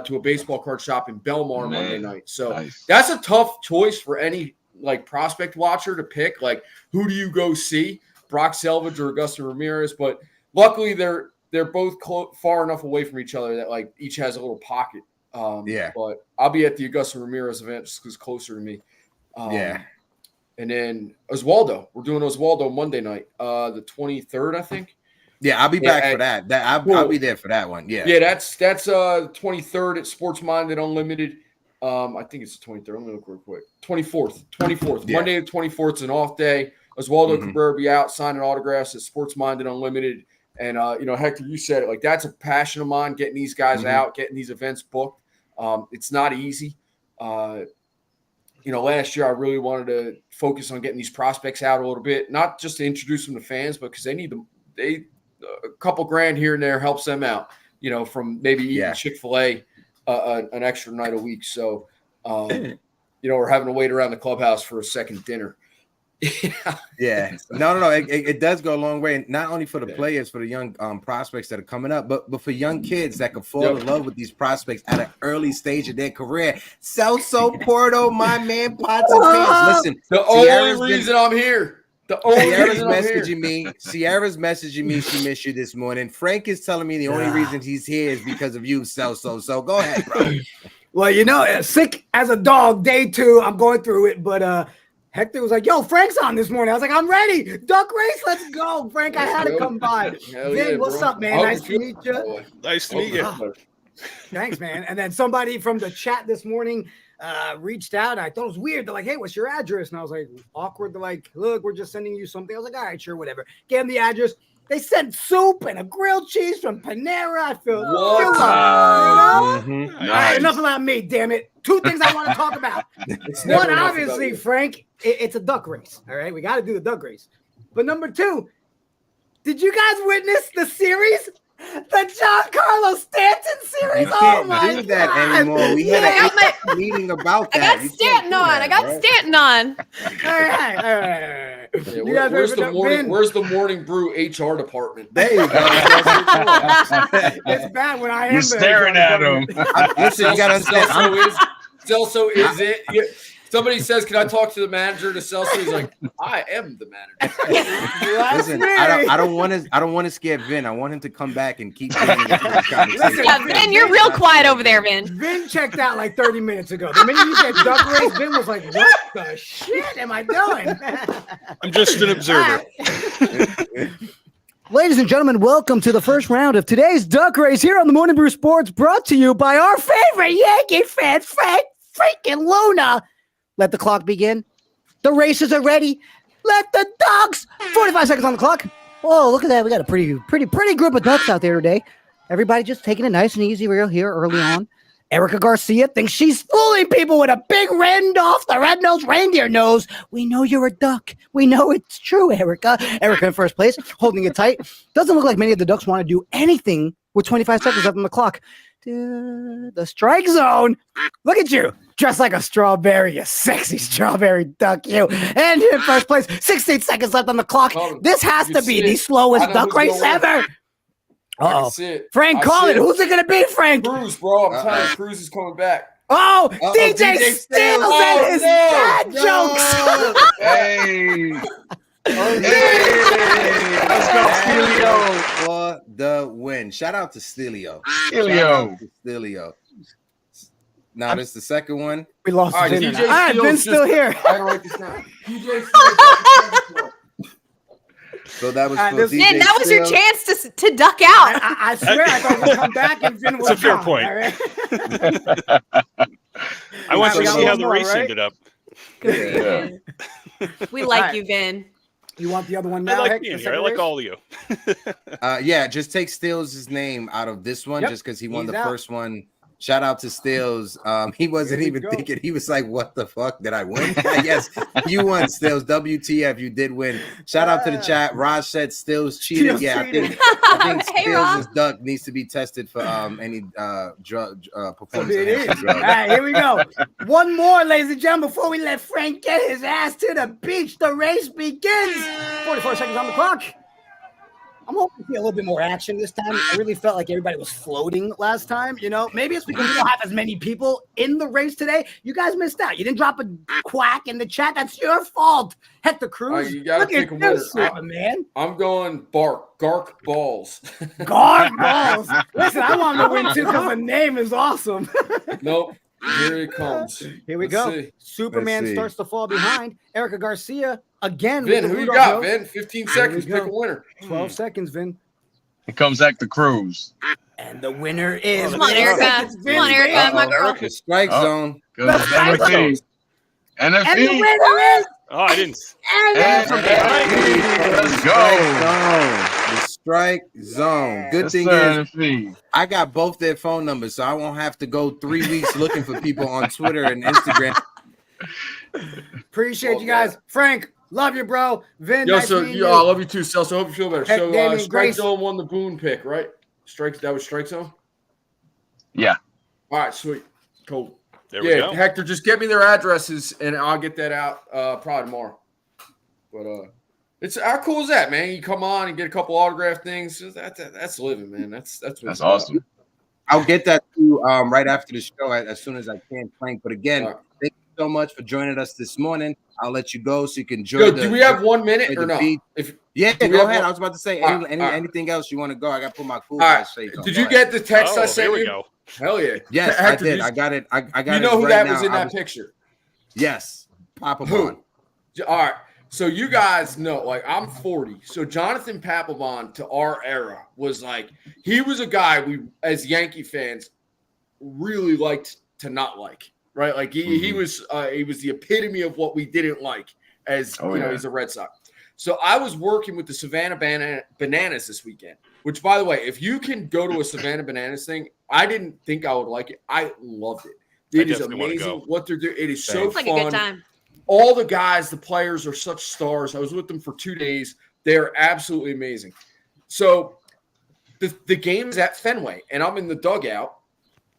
to a baseball card shop in Belmar Monday night. So that's a tough choice for any like prospect watcher to pick. Like, who do you go see, Brock Selvage or Augusta Ramirez? But luckily, they're both far enough away from each other that like each has a little pocket. But I'll be at the Augusta Ramirez event just because it's closer to me. And then Oswaldo, we're doing Oswaldo Monday night, the 23rd, I think. Yeah, I'll be back for that. I'll be there for that one. Yeah, that's 23rd at Sports Minded Unlimited. I think it's the 23rd. Let me look real quick. 24th. Yeah. Monday the 24th is an off day. Oswaldo Cabrera be out signing autographs at Sports Minded Unlimited. And Hector, you said it, like that's a passion of mine, getting these guys out, getting these events booked. It's not easy. Last year I really wanted to focus on getting these prospects out a little bit, not just to introduce them to fans, but because they need them. A couple grand here and there helps them out, from maybe eating Chick-fil-A an extra night a week. So, we're having to wait around the clubhouse for a second dinner. Yeah. No. It does go a long way, not only for the players, for the young prospects that are coming up, but for young kids that can fall in love with these prospects at an early stage of their career. Celso Porto, my man, pots and pans. Listen, the only reason I'm here. Sierra's messaging me. She missed you this morning. Frank is telling me the only reason he's here is because of you, Celso. So go ahead, bro. Well, sick as a dog, day 2. I'm going through it, but Hector was like, yo, Frank's on this morning. I was like, I'm ready. Duck race, let's go. Frank, I had to come by. Vin, what's up, man? Nice to meet you. Nice to meet you. Thanks, man. And then somebody from the chat this morning reached out. I thought it was weird. They're like, hey, what's your address? And I was like, awkward. They're like, look, we're just sending you something. I was like, all right, sure, whatever. Gave them the address. They sent soup and a grilled cheese from Panera. I feel Nice. enough about me, damn it. 2 things I want to talk about. One, obviously, Frank, it's a duck race. All right, we got to do the duck race. But number 2, did you guys witness the series? The John Carlos Stanton series. You can't do that anymore. We had a meeting about that. I got Stanton on. All right. Yeah, where's the morning brew HR department? There you go. It's bad when I am. You're staring at him. Listen, you gotta understand. Celso Somebody says, "Can I talk to the manager to sell?" So he's like, "I am the manager." Listen, I don't want to scare Vin. I want him to come back and keep doing this conversation. Yeah, Vin, you're real quiet over there, Vin. Vin checked out like 30 minutes ago. The minute you said duck race, Vin was like, "What the shit am I doing?" I'm just an observer. Ladies and gentlemen, welcome to the first round of today's Duck Race here on the Morning Brew Sports, brought to you by our favorite Yankee fan, Frank freaking Luna. Let the clock begin. The races are ready. Let the ducks. 45 seconds on the clock. Oh, look at that. We got a pretty group of ducks out there today. Everybody just taking it nice and easy real here early on. Erica Garcia thinks she's fooling people with a big the red-nosed reindeer nose. We know you're a duck. We know it's true, Erica. Erica in first place, holding it tight. Doesn't look like many of the ducks want to do anything with 25 seconds left on the clock. The strike zone. Look at you. Dressed like a strawberry, you sexy strawberry duck, you. And in first place, 16 seconds left on the clock. This has to be the slowest duck race ever. Uh-oh. Frank, call it. Who's it going to be, Frank? Cruz, bro. I'm telling you, Cruz is coming back. Oh, DJ Stills and his dad jokes. Hey. Let's go, Stilio. For the win. Shout out to Stilio. Stilio. Now, this is the second one. We lost All right, the DJ dinner. All right, Ben's still here. I gotta write this down. DJ Stills. So that was Vin, Vin, that was your Stills. chance to duck out. I swear I thought we'd come back and Vin was It's a fair gone, point. all right? I want We to got see how one the more, race right? ended up. Yeah. We like Alright. you, Vin. You want the other one I now? like Hector, being the here. I second like race? all of you. Yeah, just take Stills' name out of this one, Yep, just because he won he's the out. first one. Shout out to Stills. He wasn't Here we even go. thinking. He was like, "What the fuck did I win?" Yes, you won, Stills. WTF, you did win. Shout out to the chat. Raj said Stills cheated. Stills Yeah, cheated. I think Hey, Rob. Stills' duck needs to be tested for any drug performance It is. enhancing All drug. right, here we go. One more, ladies and gentlemen, before we let Frank get his ass to the beach. The race begins. 44 seconds on the clock. I'm hoping to see a little bit more action this time. I really felt like everybody was floating last time. You know, maybe it's because we don't have as many people in the race today. You guys missed out. You didn't drop a quack in the chat. That's your fault. Hector Cruz. You gotta Look pick at a winner. you, Superman. I'm going Gark Balls. Guard balls. Listen, I want him to win too because the name is awesome. Nope. Here it comes. Here we Let's go. see. Superman Let's see. starts to fall behind. Erica Garcia again. Vin, with the who you Rudolph got, joke. Vin? 15 Here seconds. we Pick go. a winner. 12 seconds, Vin. Here comes Hector Cruz. And the winner is. Come on, Erica. Come on, Erica. My girl. The strike zone. Goes NFE. And the NFE. winner is. Oh, I didn't. Let's Strike go. zone. The strike zone. Good Yes, thing sir, is, NFE. I got both their phone numbers, so I won't have to go 3 weeks looking for people on Twitter and Instagram. Appreciate you guys. Frank, love you, bro. Vin, Yo, nice so meeting you, you. I love you too, Celso. Hope you feel better. Heck, So Damian Strike Grace. Zone won the Boone pick, right? That was Strike Zone? Yeah. All right, sweet. Cool. There we Yeah, go. Hector, just get me their addresses and I'll get that out probably tomorrow. But it's how cool is that, man? You come on and get a couple autograph things. That's living, man. That's what That's it's about. awesome. I'll get that to you right after the show as soon as I can, Frank. But again, All right. thank you so much for joining us this morning. I'll let you go so you can enjoy Yo, the. do we have 1 minute enjoy or the no? beat. If Yeah, do we go have ahead. one- I was about to say All right, all right. anything else you want to go. I got to put my cool all guy right, shades on. did Go you ahead. get the text I Oh, sent here we you? go. Hell yeah. Yes, Hector, I did. you- I got it. I got it. You know who right that now. was in I that picture? Yes, Papelbon. Who? All right. So you guys know, like, I'm 40. So Jonathan Papelbon to our era was like, he was a guy we, as Yankee fans, really liked to not like, right? Like he was the epitome of what we didn't like as he's a Red Sox. So I was working with the Savannah Bananas this weekend, which, by the way, if you can go to a Savannah Bananas thing, I didn't think I would like it. I loved it. It is definitely wanna amazing go. what they're doing. It is so It's like fun. a good time. All the guys, the players are such stars. I was with them for 2 days. They're absolutely amazing. So the game is at Fenway, and I'm in the dugout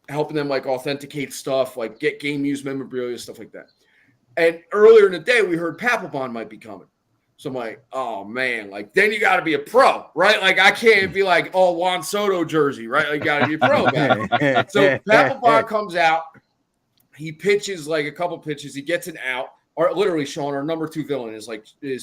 helping them like authenticate stuff, like get game used memorabilia, stuff like that. And earlier in the day, we heard Papelbon might be coming. So I'm like, oh man, like then you got to be a pro, right? Like I can't be like, oh, Juan Soto jersey, right? Like you got to be a pro guy. So Papelbon comes out, he pitches like a couple pitches. He gets an out. Or literally, Sean, our number 2 villain is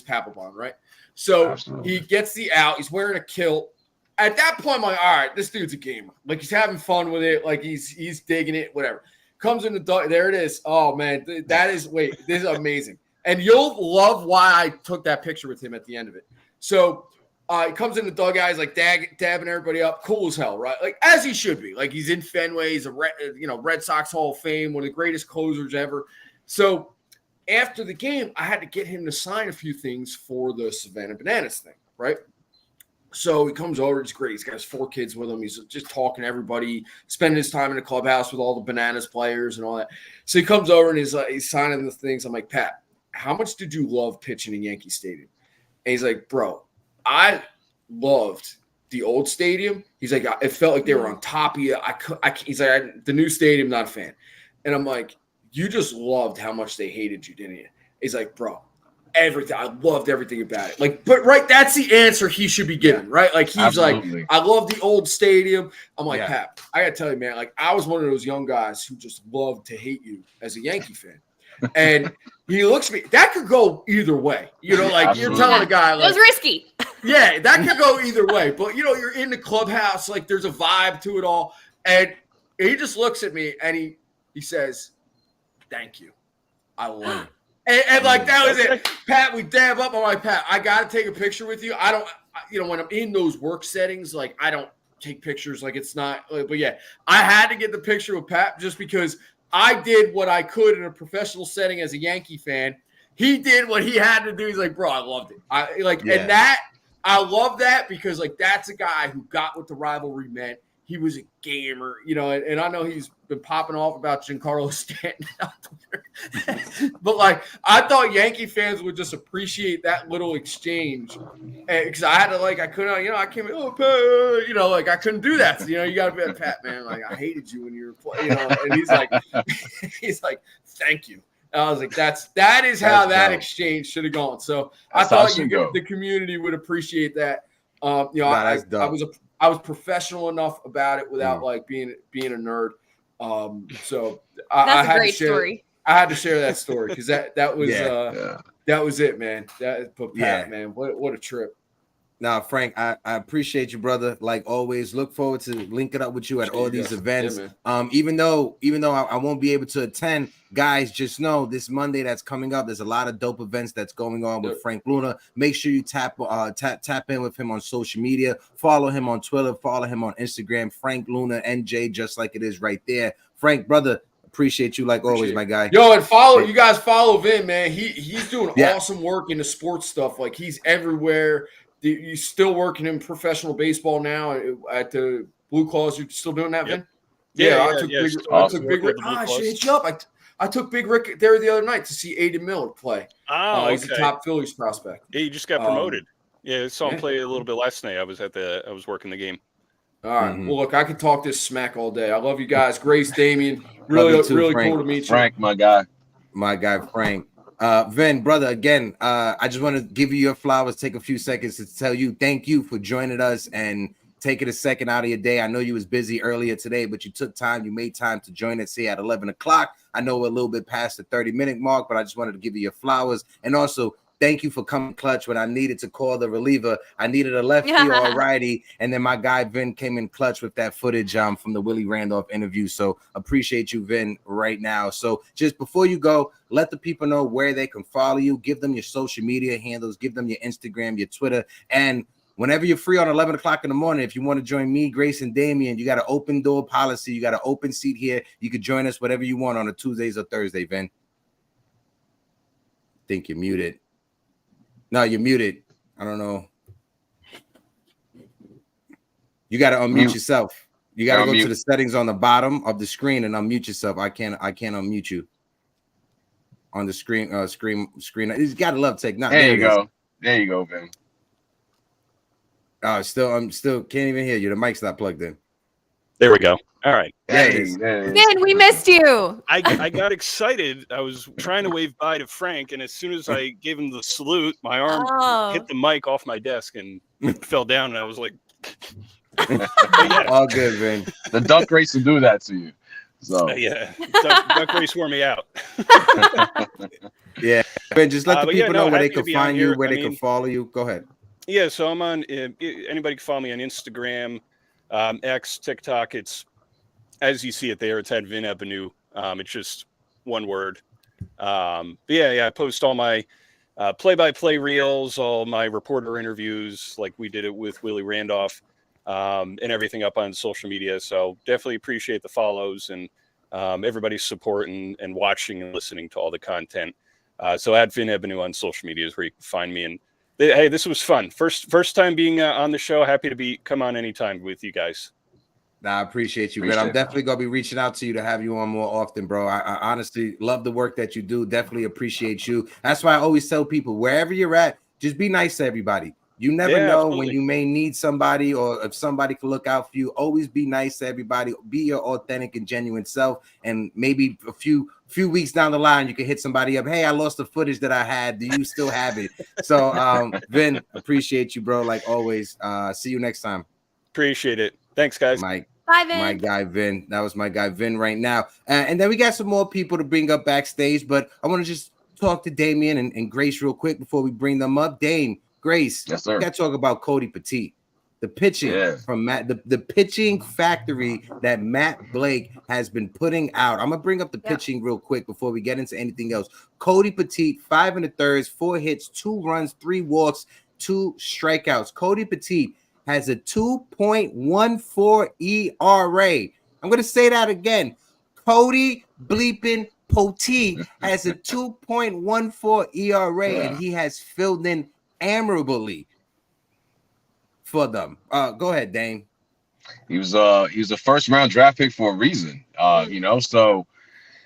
Papelbon, right? So Absolutely. he gets the out. He's wearing a kilt. At that point, I'm like, all right, this dude's a gamer. Like, he's having fun with it. Like, he's digging it, whatever. Comes in the duck. There it is. Oh, man. This is amazing. And you'll love why I took that picture with him at the end of it. So he comes in the dugout. He's like dabbing everybody up. Cool as hell, right? Like, as he should be. Like, he's in Fenway. He's a Red Sox Hall of Fame, one of the greatest closers ever. So after the game, I had to get him to sign a few things for the Savannah Bananas thing, right? So he comes over. It's great. He's got his 4 kids with him. He's just talking to everybody, spending his time in the clubhouse with all the Bananas players and all that. So he comes over and he's signing the things. I'm like, Pat, how much did you love pitching in Yankee Stadium? And he's like, bro, I loved the old stadium. He's like, it felt like they were on top of you. He's like, the new stadium, not a fan. And I'm like, you just loved how much they hated you, didn't you? He's like, bro, everything. I loved everything about it. Like, but right, that's the answer he should be given, right? Like, he's Absolutely. like, I love the old stadium. I'm like, Yeah. Pat, I gotta tell you, man, like, I was one of those young guys who just loved to hate you as a Yankee fan. And he looks at me, that could go either way. You know, like, you're telling a guy, It like, was risky. yeah, that could go either way. But, you're in the clubhouse, like, there's a vibe to it all. And he just looks at me and he says, thank you. I love it. And like, that was it. Pat, we dab up. I'm like, Pat, I got to take a picture with you. I don't, when I'm in those work settings, like, I don't take pictures. Like, it's not, but yeah, I had to get the picture with Pat just because I did what I could in a professional setting as a Yankee fan. He did what he had to do. He's like, bro, I loved it. And that, I love that because, like, that's a guy who got what the rivalry meant. He was a gamer, and I know he's been popping off about Giancarlo Stanton out there. But, like, I thought Yankee fans would just appreciate that little exchange. Because I had to, like, I couldn't, I came in, like, I couldn't do that. So, you got to be like, Pat, man, like, I hated you when you were playing, and he's like, thank you. And I was like, that is how that exchange should have gone. So I thought the community would appreciate that. I was professional enough about it without like being a nerd. So That's a great story. I had to share that story because that was it, man. Pat, man, what a trip. Now, Frank, I appreciate you, brother. Like always, look forward to linking up with you at all these events. Yeah, even though I won't be able to attend, guys, just know this Monday that's coming up, there's a lot of dope events that's going on with Frank Luna. Make sure you tap in with him on social media. Follow him on Twitter. Follow him on Instagram. Frank Luna NJ, just like it is right there. Frank, brother, appreciate you like always, my guy. Yo, and you guys follow Vin, man. He's doing awesome work in the sports stuff. Like, he's everywhere. You're still working in professional baseball now at the Blue Claws. You're still doing that, Vin? Yeah, I took Big Rick. I should hit you up. I took Big Rick there the other night to see Aiden Miller play. He's a top Phillies prospect. Yeah, he just got promoted. I saw him play a little bit last night. I was working the game. All right. Well, look, I could talk this smack all day. I love you guys. Grace, Damien, really cool to meet you. Frank, my guy, Frank. Vin, brother, again, I just want to give you your flowers, take a few seconds to tell you thank you for joining us and taking a second out of your day. I know you was busy earlier today, but you took time, you made time to join us here at 11 o'clock. I know we're a little bit past the 30-minute mark, but I just wanted to give you your flowers. And also, thank you for coming clutch when I needed to call the reliever. I needed a lefty or a righty, and then my guy Vin came in clutch with that footage from the Willie Randolph interview. So appreciate you, Vin, right now. So just before you go, let the people know where they can follow you. Give them your social media handles. Give them your Instagram, your Twitter. And whenever you're free on 11 o'clock in the morning, if you want to join me, Grace, and Damien, you got an open door policy. You got an open seat here. You could join us whatever you want on a Tuesdays or Thursday, Vin. I think you're muted. No, you're muted. I don't know. You got to unmute yourself. You got to go to the settings on the bottom of the screen and unmute yourself. I can't unmute you on the screen. Screen. He's got to love tech. There you go. There you go, Vin. I'm still can't even hear you. The mic's not plugged in. There we go. All right. Ben, we missed you. I got excited. I was trying to wave bye to Frank, and as soon as I gave him the salute, my arm hit the mic off my desk and fell down, and I was like, all good, man. The duck race will do that to you. So Yeah, duck race wore me out. Yeah, Ben, just let the But people know where they happy to can be on find you, here. where they can follow you. Go ahead. Yeah, so I'm on. Anybody can follow me on Instagram, X, TikTok. It's as you see it there. It's at Vin Ebonu. It's just one word. But yeah. I post all my play-by-play reels, all my reporter interviews, like we did it with Willie Randolph, and everything up on social media. So definitely appreciate the follows and everybody's support and watching and listening to all the content. So at Vin Ebonu on social media is where you can find me. And hey, this was fun. First time being on the show. Happy to come on anytime with you guys. Nah, I appreciate you, Ben. I'm definitely gonna be reaching out to you to have you on more often, bro. I honestly love the work that you do. Definitely appreciate you. That's why I always tell people, wherever you're at, just be nice to everybody. You never know absolutely. when you may need somebody or if somebody can look out for you. Always be nice to everybody. Be your authentic and genuine self. And maybe a few weeks down the line, you can hit somebody up. Hey, I lost the footage that I had. Do you still have it? So, Vin, appreciate you, bro. Like always. See you next time. Appreciate it. Thanks, guys. Mike. Bye, Vin. My guy Vin. That was my guy Vin right now. And then we got some more people to bring up backstage, but I want to just talk to Damien and Grace real quick before we bring them up. Dame, Grace, yes, sir. We got to talk about Cody Petit. The pitching from Matt, the pitching factory that Matt Blake has been putting out. I'm gonna bring up the pitching real quick before we get into anything else. Cody Petit, 5 1/3, 4 hits, 2 runs, 3 walks, 2 strikeouts. Cody Petit has a 2.14 ERA. I'm going to say that again. Cody bleeping Petit has a 2.14 ERA, and he has filled in admirably for them. Go ahead, Dane. He was a first round draft pick for a reason. So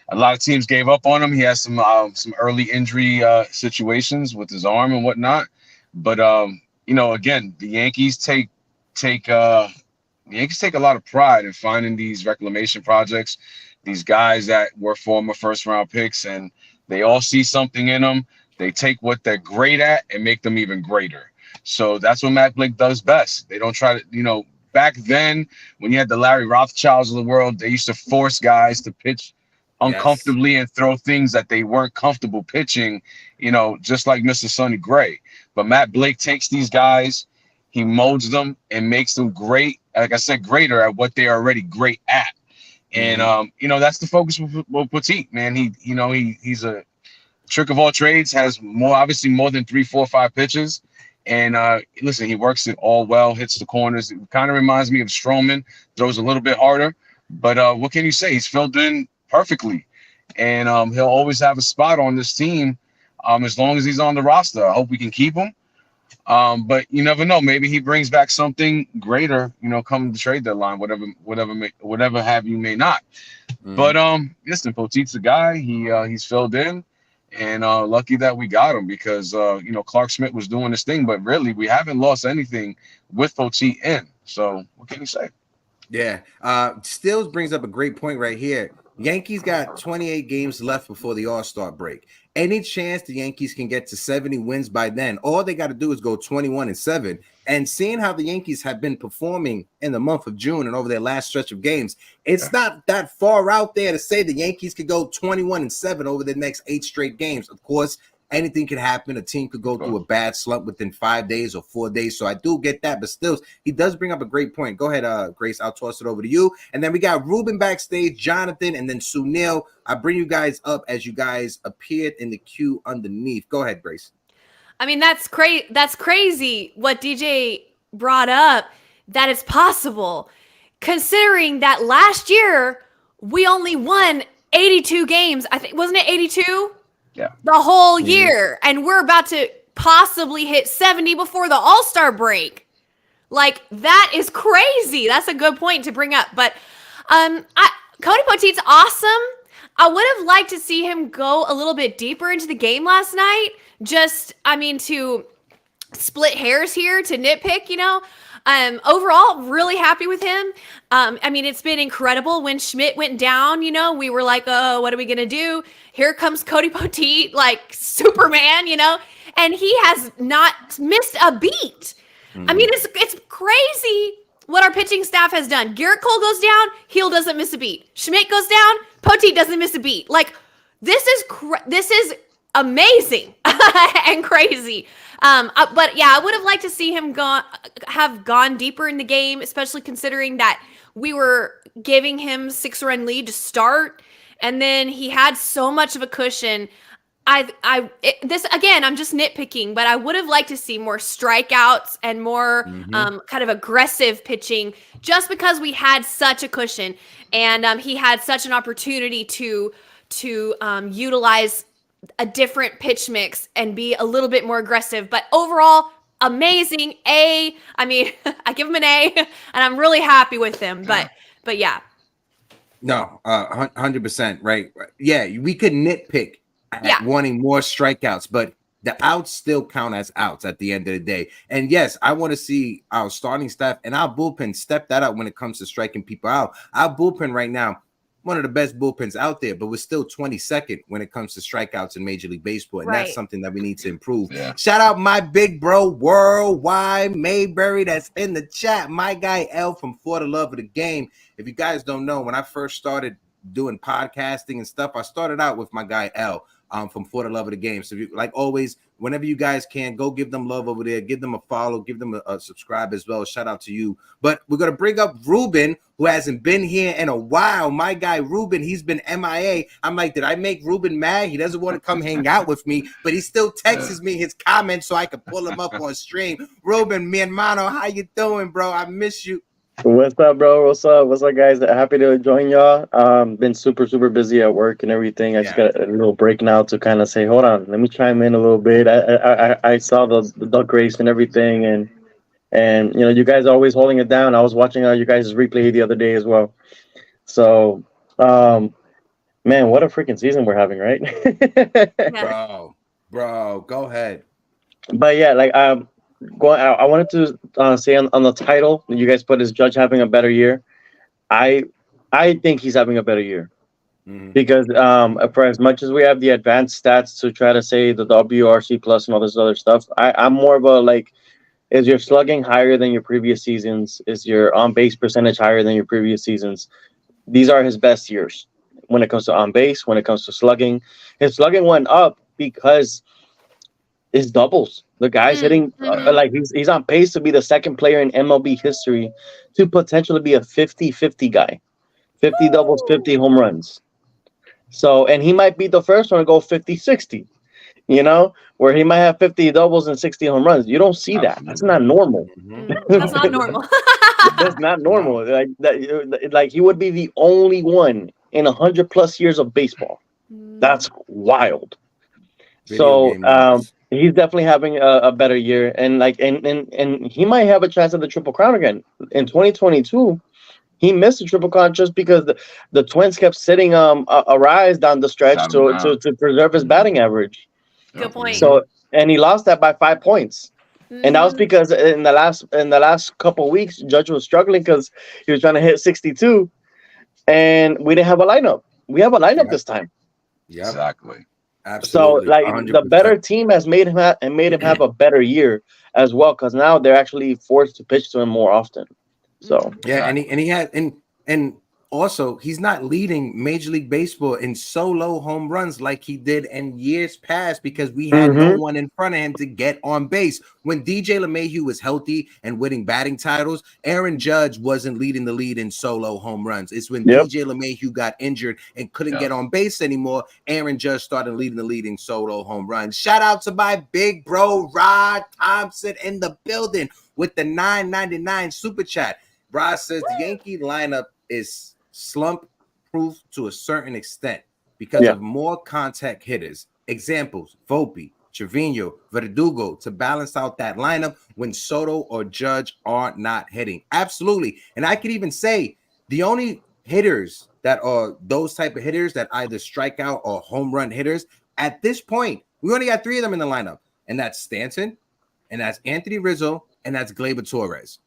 a lot of teams gave up on him. He has some early injury situations with his arm and whatnot. But again, the Yankees take a lot of pride in finding these reclamation projects, these guys that were former first round picks, and they all see something in them. They take what they're great at and make them even greater. So that's what Matt Blake does best. They don't try to, back then when you had the Larry Rothschilds of the world, they used to force guys to pitch uncomfortably and throw things that they weren't comfortable pitching, just like Mr. Sonny Gray. But Matt Blake takes these guys, he molds them and makes them great, like I said, greater at what they are already great at. And that's the focus with Petit, man. He's a trick of all trades, has obviously more than 3, 4, 5 pitches. And listen, he works it all well, hits the corners. It kind of reminds me of Stroman, throws a little bit harder. But what can you say? He's filled in perfectly. And he'll always have a spot on this team as long as he's on the roster. I hope we can keep him. But you never know. Maybe he brings back something greater, come the trade deadline, whatever have you may not. But listen, Potit's a guy. He's filled in. And lucky that we got him because, Clark Smith was doing this thing. But really, we haven't lost anything with Potit in. So what can you say? Yeah. Stills brings up a great point right here. Yankees got 28 games left before the All-Star break. Any chance the Yankees can get to 70 wins by then, all they got to do is go 21-7. And seeing how the Yankees have been performing in the month of June and over their last stretch of games, it's not that far out there to say the Yankees could go 21-7 over the next 8 straight games. Of course, anything could happen. A team could go through a bad slump within 5 days or 4 days. So I do get that, but still, he does bring up a great point. Go ahead, Grace. I'll toss it over to you. And then we got Ruben backstage, Jonathan, and then Sunil. I bring you guys up as you guys appeared in the queue underneath. Go ahead, Grace. I mean, that's crazy what DJ brought up, that it's possible, considering that last year we only won 82 games. I think, wasn't it 82? Yeah. The whole year. And we're about to possibly hit 70 before the All-Star break. Like, that is crazy. That's a good point to bring up. But Cody Potit's awesome. I would have liked to see him go a little bit deeper into the game last night. To split hairs here, to nitpick, overall, really happy with him. It's been incredible. When Schmidt went down, we were like, oh, what are we going to do? Here comes Cody Potit, like Superman, and he has not missed a beat. It's crazy what our pitching staff has done. Gerrit Cole goes down, Heel doesn't miss a beat. Schmidt goes down, Poteet doesn't miss a beat. Like, this is amazing and crazy. But yeah, I would have liked to see him have gone deeper in the game, especially considering that we were giving him 6-run lead to start, and then he had so much of a cushion. This again, I'm just nitpicking, but I would have liked to see more strikeouts and more kind of aggressive pitching, just because we had such a cushion and he had such an opportunity to utilize a different pitch mix and be a little bit more aggressive. But overall, amazing. I mean, I give him an A, and I'm really happy with him. But yeah. No, 100%, right? Yeah, we could nitpick at wanting more strikeouts, but the outs still count as outs at the end of the day. And yes, I want to see our starting staff and our bullpen step that up when it comes to striking people out. Our bullpen right now, one of the best bullpens out there, but we're still 22nd when it comes to strikeouts in Major League Baseball. And that's something that we need to improve. Yeah. Shout out my big bro, Worldwide Mayberry, that's in the chat. My guy L from For the Love of the Game. If you guys don't know, when I first started doing podcasting and stuff, I started out with my guy L from For the Love of the Game. So like always, whenever you guys can, go give them love over there, give them a follow, give them a subscribe as well. Shout out to you. But we're going to bring up Ruben, who hasn't been here in a while. My guy Ruben, he's been MIA. I'm like, did I make Ruben mad? He doesn't want to come hang out with me, but he still texts me his comments so I can pull him up on stream. Ruben, mi hermano, how you doing, bro? I miss you. What's up, bro? What's up, guys? Happy to join y'all. Been super busy at work and everything. I just got a little break now to kind of say, hold on, let me chime in a little bit. I saw the duck race and everything, and you know, you guys are always holding it down. I was watching you guys' replay the other day as well. So, man, what a freaking season we're having, right? bro, go ahead. But yeah, like I wanted to say on the title that you guys put, is Judge having a better year? I think he's having a better year because for as much as we have the advanced stats to try to say the WRC plus and all this other stuff, I'm more of a like, is your slugging higher than your previous seasons? Is your on base percentage higher than your previous seasons? These are his best years when it comes to on base, when it comes to slugging. His slugging went up because his doubles. The guy's hitting like he's on pace to be the second player in MLB history to potentially be a 50-50 guy. 50 doubles, 50 home runs. So, and he might be the first one to go 50-60, you know, where he might have 50 doubles and 60 home runs. You don't see that. That's not normal. That's not normal. That's not normal. Like he would be the only one in 100+ years of baseball. That's wild. So, he's definitely having a better year, and like, and he might have a chance at the Triple Crown again in 2022. He missed the Triple Crown just because the Twins kept sitting a rise down the stretch to preserve his batting average. Good point. So, and he lost that by 5 points, and that was because in the last couple of weeks, Judge was struggling because he was trying to hit 62, and we didn't have a lineup. We have a lineup this time. Yeah, exactly. Absolutely. So, like 100%. the better team has made him have a better year as well, because now they're actually forced to pitch to him more often. So yeah, and he had and also he's not leading Major League Baseball in solo home runs like he did in years past because we had no one in front of him to get on base. When DJ LeMahieu was healthy and winning batting titles, Aaron Judge wasn't leading the lead in solo home runs. It's when DJ LeMahieu got injured and couldn't get on base anymore, Aaron Judge started leading the lead in solo home runs. Shout out to my big bro Rod Thompson in the building with the $9.99 super chat. Rod says the Yankee lineup is slump proof to a certain extent because of more contact hitters. Examples: Volpe, Trevino, Verdugo to balance out that lineup when Soto or Judge are not hitting. Absolutely. And I could even say the only hitters that are those type of hitters that either strike out or home run hitters at this point, we only got 3 of them in the lineup, and that's Stanton, and that's Anthony Rizzo, and that's Gleyber Torres.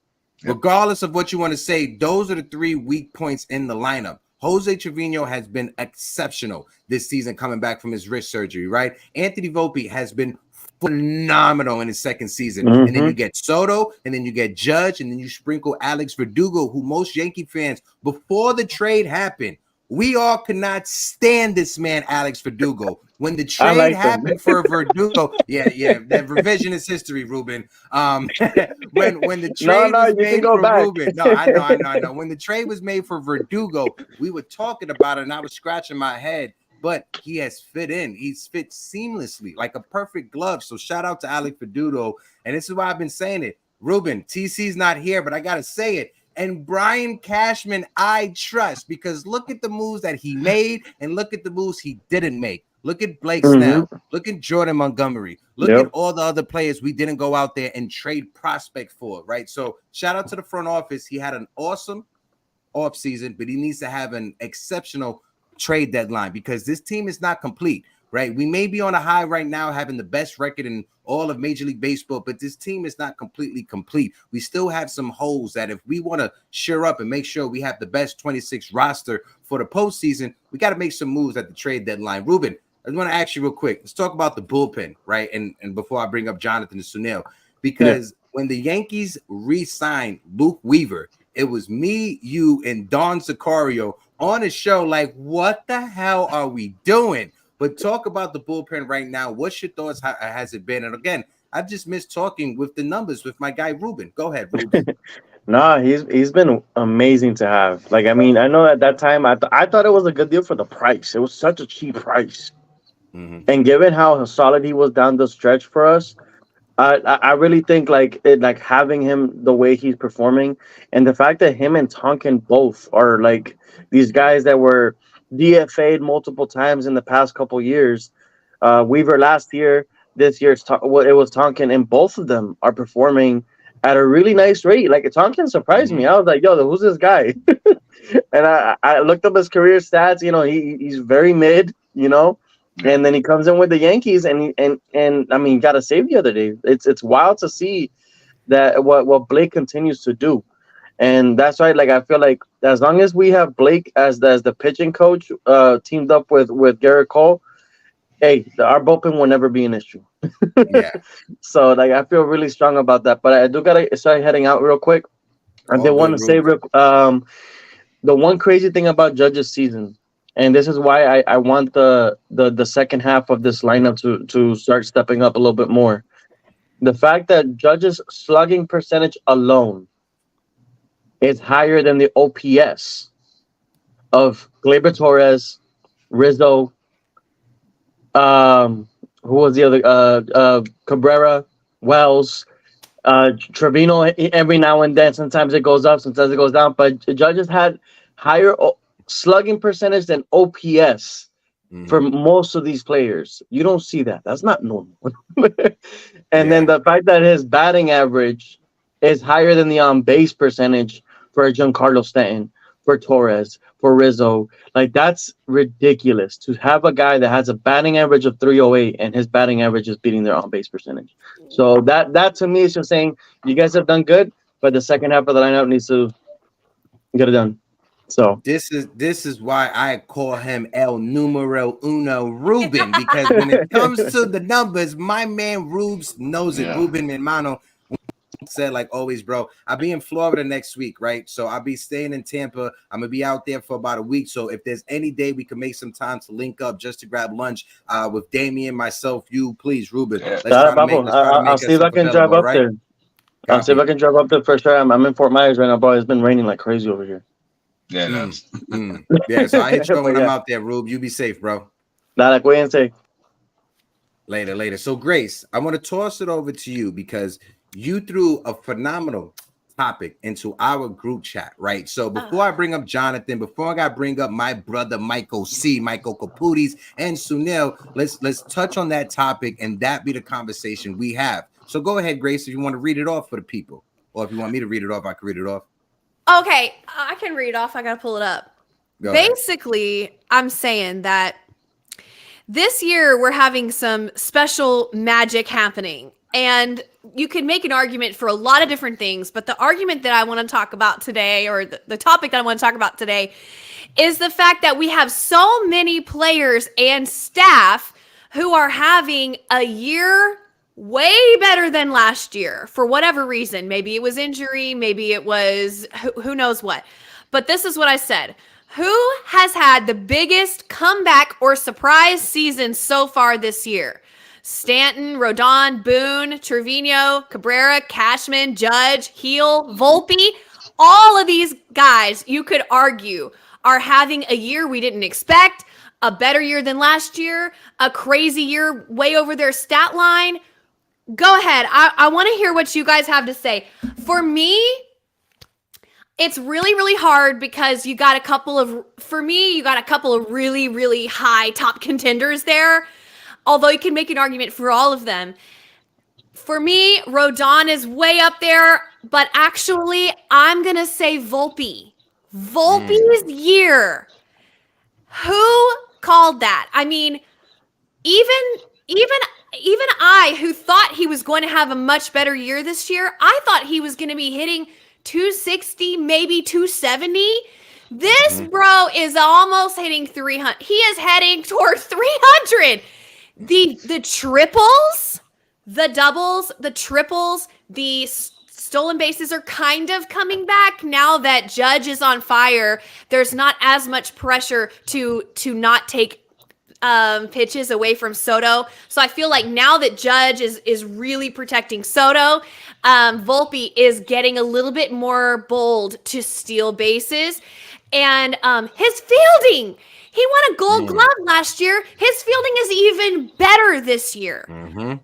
Regardless of what you want to say, those are the 3 weak points in the lineup. Jose Trevino has been exceptional this season coming back from his wrist surgery, right? Anthony Volpe has been phenomenal in his second season. And then you get Soto, and then you get Judge, and then you sprinkle Alex Verdugo, who most Yankee fans, before the trade happened, we all could not stand this man, Alex Verdugo. When the trade happened for Verdugo, that revisionist history, Ruben. When the trade was made for Ruben, I know. When the trade was made for Verdugo, we were talking about it, and I was scratching my head. But he has fit in. He's fit seamlessly, like a perfect glove. So shout out to Alex Verdugo. And this is why I've been saying it. Ruben, TC's not here, but I gotta say it. And Brian Cashman, I trust, because look at the moves that he made and look at the moves he didn't make. Look at Blake Snell. Look at Jordan Montgomery. Look at all the other players we didn't go out there and trade prospect for, right? So shout out to the front office. He had an awesome offseason, but he needs to have an exceptional trade deadline because this team is not complete, right? We may be on a high right now, having the best record in all of Major League Baseball, but this team is not completely complete. We still have some holes that if we want to shore up and make sure we have the best 26 roster for the postseason, we got to make some moves at the trade deadline. Ruben, I want to ask you real quick. Let's talk about the bullpen, right? And before I bring up Jonathan and Sunil, because when the Yankees re-signed Luke Weaver, it was me, you, and Don Sicario on a show like, what the hell are we doing? But talk about the bullpen right now. What's your thoughts? How has it been? And again, I've just missed talking with the numbers with my guy Ruben. Go ahead, Ruben. Nah, he's been amazing to have. Like, I mean, I know at that time I thought it was a good deal for the price. It was such a cheap price. And given how solid he was down the stretch for us, I really think like having him the way he's performing, and the fact that him and Tonkin both are like these guys that were DFA'd multiple times in the past couple years. Weaver last year, this year it was Tonkin, and both of them are performing at a really nice rate. Like Tonkin surprised me. I was like, yo, who's this guy? And I looked up his career stats. You know, he's very mid. You know. And then he comes in with the Yankees, and I mean, he got a save the other day. It's wild to see that what Blake continues to do, and that's right. Like I feel like as long as we have Blake as the pitching coach, teamed up with Gerrit Cole, hey, our bullpen will never be an issue. So like I feel really strong about that. But I do gotta start heading out real quick. I did want to say the one crazy thing about Judge's season. And this is why I want the second half of this lineup to start stepping up a little bit more. The fact that Judge's slugging percentage alone is higher than the OPS of Gleyber Torres, Rizzo, who was the other? Cabrera, Wells, Trevino. Every now and then, sometimes it goes up, sometimes it goes down. But Judge's had higher slugging percentage than OPS for most of these players. You don't see that. That's not normal. And then the fact that his batting average is higher than the on-base percentage for Giancarlo Stanton, for Torres, for Rizzo. Like, that's ridiculous to have a guy that has a batting average of 308 and his batting average is beating their on-base percentage. So that to me is just saying you guys have done good, but the second half of the lineup needs to get it done. So this is why I call him El Numero Uno Ruben, because when it comes to the numbers, my man Rubes knows it. Ruben Hermano said, like always, bro, I'll be in Florida next week, right? So I'll be staying in Tampa. I'm gonna be out there for about a week. So if there's any day we can make some time to link up just to grab lunch with Damien, myself, you, please, Ruben. Let's try to make I'll see if I can drive up there. I'll see if I can drive up there for sure. I'm in Fort Myers right now, bro. It's been raining like crazy over here. Yeah, so I hit you when I'm out there, Rube. You be safe, bro. Nada, cuídense. Later. So, Grace, I want to toss it over to you because you threw a phenomenal topic into our group chat, right? So before I bring up Jonathan, before I bring up my brother Michael Caputis, and Sunil, let's touch on that topic and that be the conversation we have. So go ahead, Grace, if you want to read it off for the people, or if you want me to read it off, I can read it off. Okay, I can read off. I got to pull it up. Basically, I'm saying that this year we're having some special magic happening. And you can make an argument for a lot of different things, but the argument that I want to talk about today, or the topic that I want to talk about today, is the fact that we have so many players and staff who are having a year way better than last year for whatever reason. Maybe it was injury, maybe it was who knows what. But this is what I said. Who has had the biggest comeback or surprise season so far this year? Stanton, Rodon, Boone, Trevino, Cabrera, Cashman, Judge, Heel, Volpe. All of these guys, you could argue, are having a year we didn't expect, a better year than last year, a crazy year way over their stat line. Go ahead. I want to hear what you guys have to say. For me, it's really, really hard because you got a couple of really, really high top contenders there. Although you can make an argument for all of them. For me, Rodon is way up there, but actually, I'm going to say Volpe. Volpe's year. Who called that? I mean, even I, who thought he was going to have a much better year this year, I thought he was going to be hitting 260, maybe 270. This bro is almost hitting 300. He is heading toward 300. The triples, the doubles, the triples, the stolen bases are kind of coming back now that Judge is on fire. There's not as much pressure to not take pitches away from Soto. So I feel like now that Judge is really protecting Soto, Volpe is getting a little bit more bold to steal bases. And his fielding, he won a gold glove last year. His fielding is even better this year.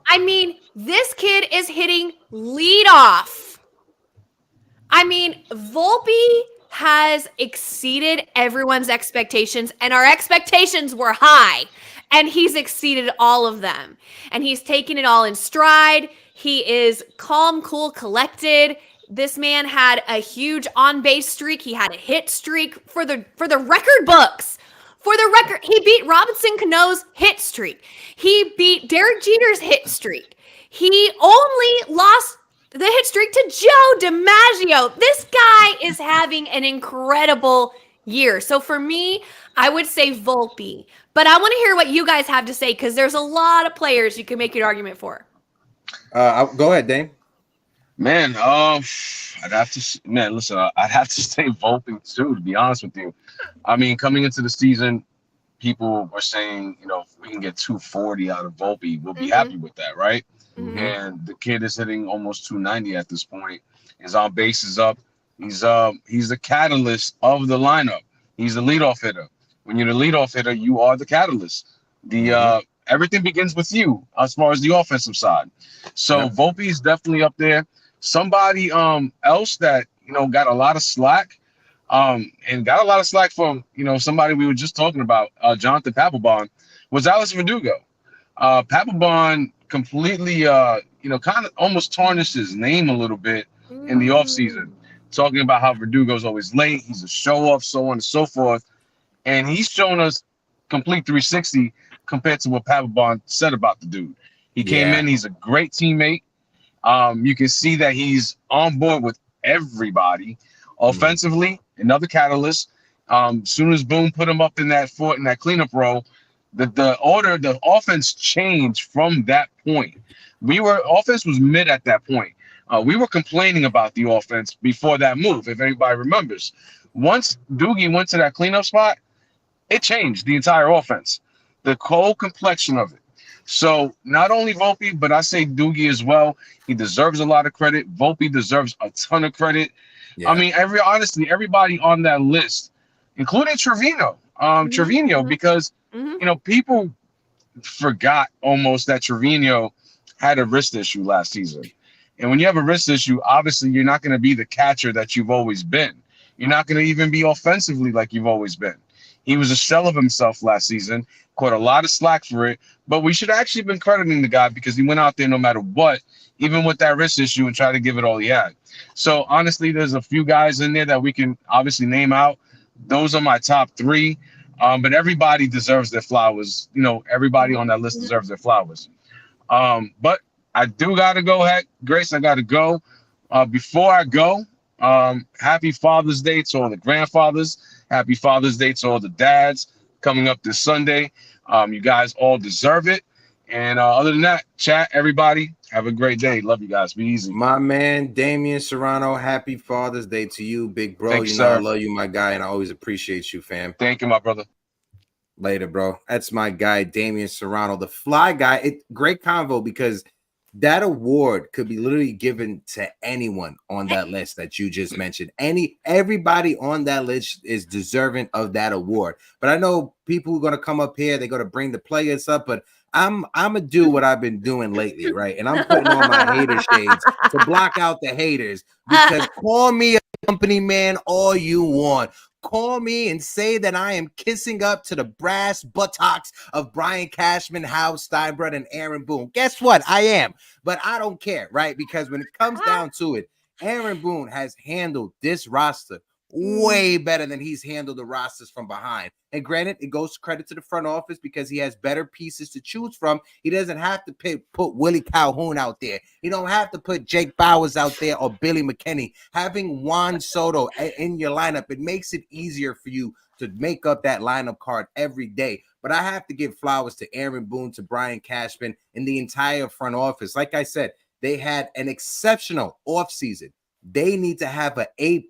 I mean, this kid is hitting leadoff. I mean, Volpe has exceeded everyone's expectations, and our expectations were high, and he's exceeded all of them. And he's taken it all in stride. He is calm, cool, collected. This man had a huge on-base streak. He had a hit streak for the record books. For the record, he beat Robinson Cano's hit streak. He beat Derek Jeter's hit streak. He only lost the hit streak to Joe DiMaggio. This guy is having an incredible year. So for me, I would say Volpe. But I want to hear what you guys have to say because there's a lot of players you can make an argument for. Go ahead, Dane. Man, I'd have to say Volpe too, to be honest with you. I mean, coming into the season, people were saying, you know, if we can get 240 out of Volpe, we'll be happy with that, right? And the kid is hitting almost 290 at this point. His on base is up. He's the catalyst of the lineup. He's the leadoff hitter. When you're the leadoff hitter, you are the catalyst. Everything begins with you as far as the offensive side. So Volpe is definitely up there. Somebody else that, you know, got a lot of slack and got a lot of slack from, you know, somebody we were just talking about, Jonathan Papelbon, was Alex Verdugo. Papelbon completely, you know, kind of almost tarnished his name a little bit in the offseason, talking about how Verdugo's always late, he's a show-off, so on and so forth. And he's shown us complete 360 compared to what Papelbon said about the dude. He came in, he's a great teammate. You can see that he's on board with everybody. Offensively, another catalyst. Soon as Boone put him up in that cleanup role, the offense changed from that point. Offense was mid at that point. We were complaining about the offense before that move, if anybody remembers. Once Doogie went to that cleanup spot, it changed the entire offense, the whole complexion of it. So not only Volpe, but I say Doogie as well. He deserves a lot of credit. Volpe deserves a ton of credit. Yeah. I mean, honestly, everybody on that list, including Trevino, because you know, people forgot almost that Trevino had a wrist issue last season. And when you have a wrist issue, obviously you're not going to be the catcher that you've always been. You're not going to even be offensively like you've always been. He was a shell of himself last season, caught a lot of slack for it, but we should actually have been crediting the guy because he went out there no matter what, even with that wrist issue, and tried to give it all he had. So honestly, there's a few guys in there that we can obviously name out. Those are my top three, but everybody deserves their flowers. You know, everybody on that list deserves their flowers. But I do got to go, Grace, I got to go. Before I go, happy Father's Day to all the grandfathers. Happy Father's Day to all the dads coming up this Sunday. You guys all deserve it. And other than that, chat, everybody, have a great day. Love you guys. Be easy. My man, Damian Serrano, happy Father's Day to you, big bro. Thank you, You know I sir. love you, my guy, and I always appreciate you, fam. Thank you, my brother. Later, bro. That's my guy, Damian Serrano, the fly guy. Great convo because that award could be literally given to anyone on that list that you just mentioned. Everybody on that list is deserving of that award. But I know people who are gonna come up here, they're gonna bring the players up, but I'm gonna do what I've been doing lately, right? And I'm putting on my hater shades to block out the haters because call me a company man all you want. Call me and say that I am kissing up to the brass buttocks of Brian Cashman, Hal Steinbrett, and Aaron Boone. Guess what? I am, but I don't care, right? Because when it comes down to it, Aaron Boone has handled this roster way better than he's handled the rosters from behind. And granted, it goes credit to the front office because he has better pieces to choose from. He doesn't have to put Willie Calhoun out there. You don't have to put Jake Bowers out there or Billy McKinney. Having Juan Soto in your lineup, it makes it easier for you to make up that lineup card every day. But I have to give flowers to Aaron Boone, to Brian Cashman, and the entire front office. Like I said, they had an exceptional offseason. They need to have an A+++